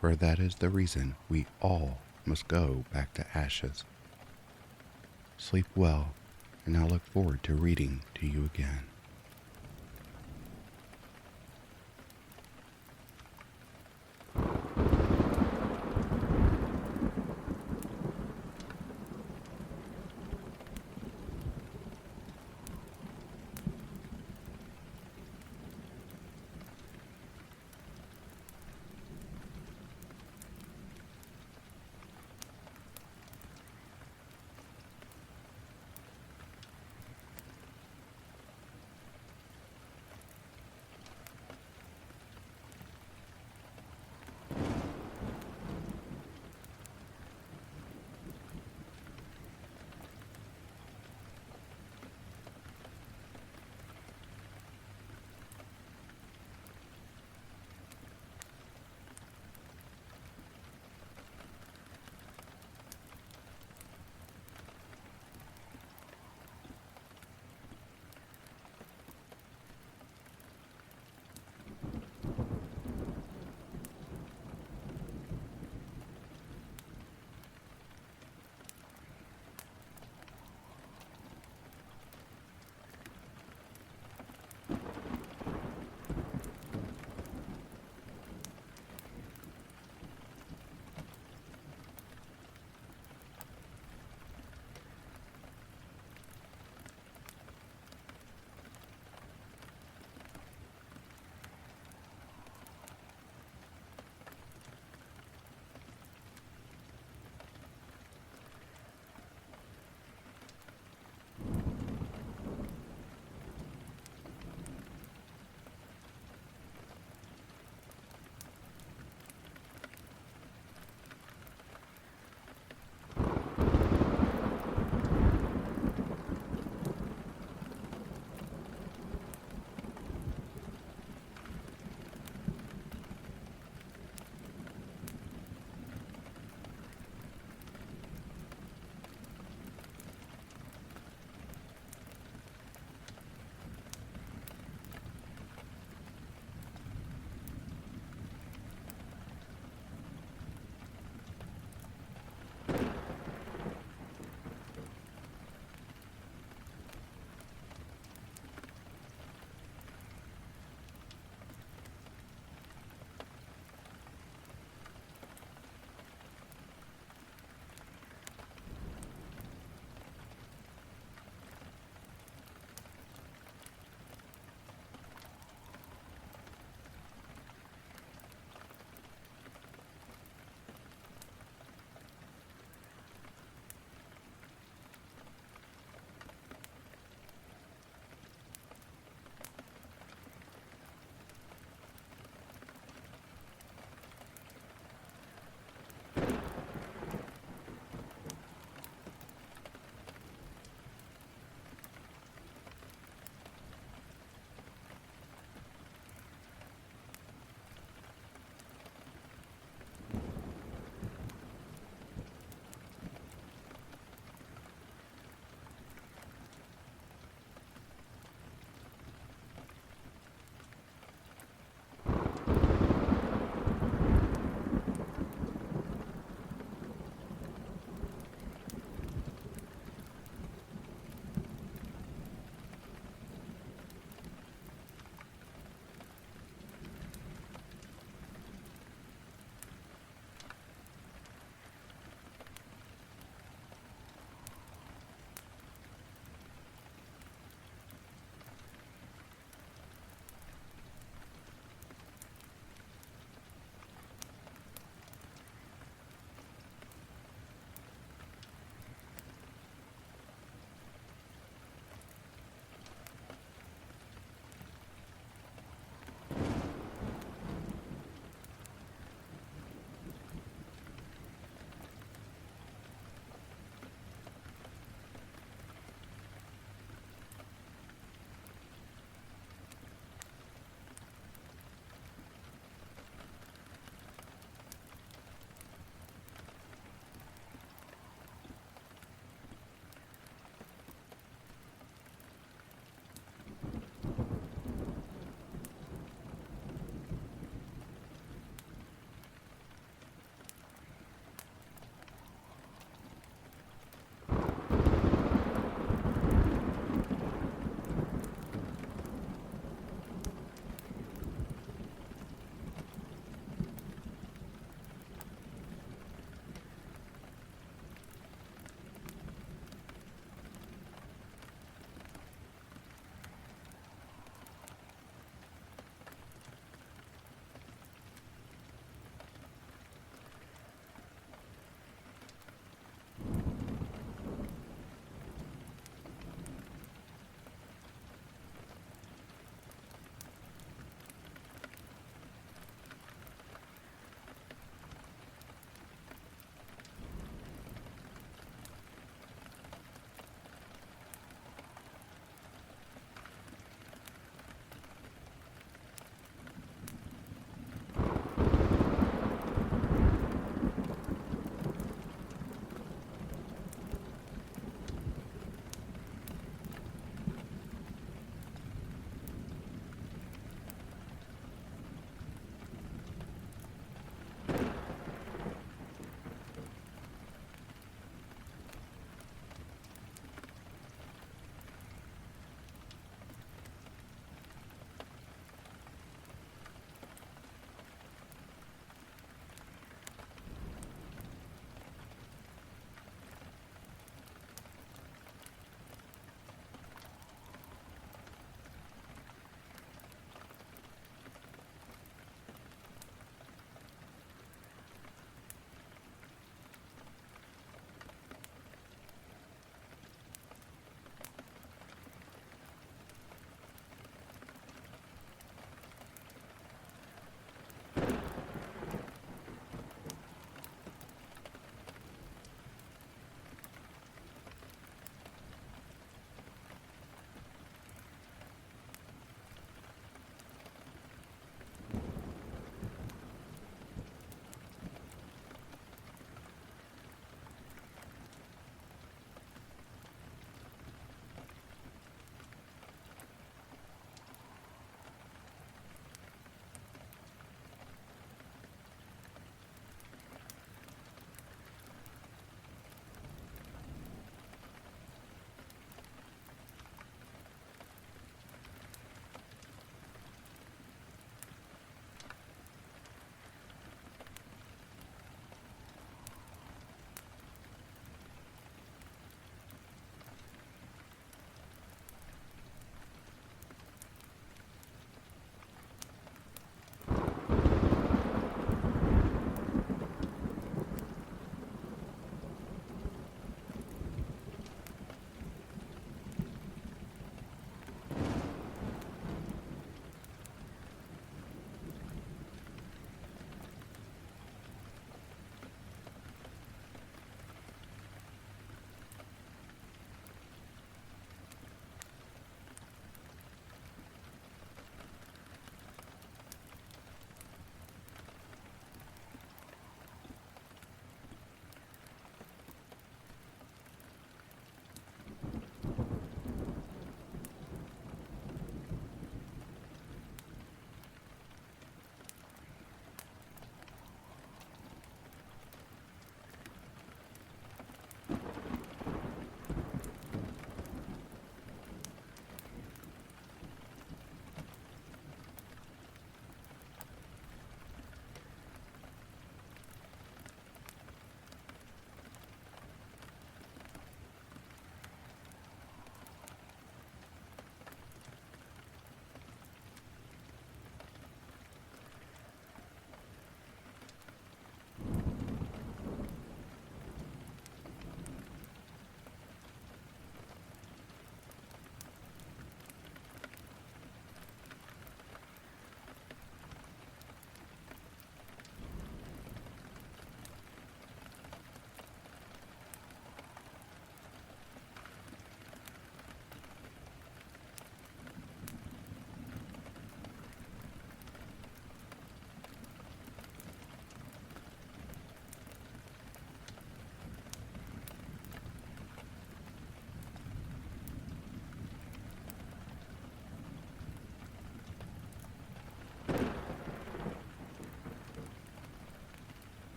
for that is the reason we all must go back to ashes. Sleep well, and I look forward to reading to you again.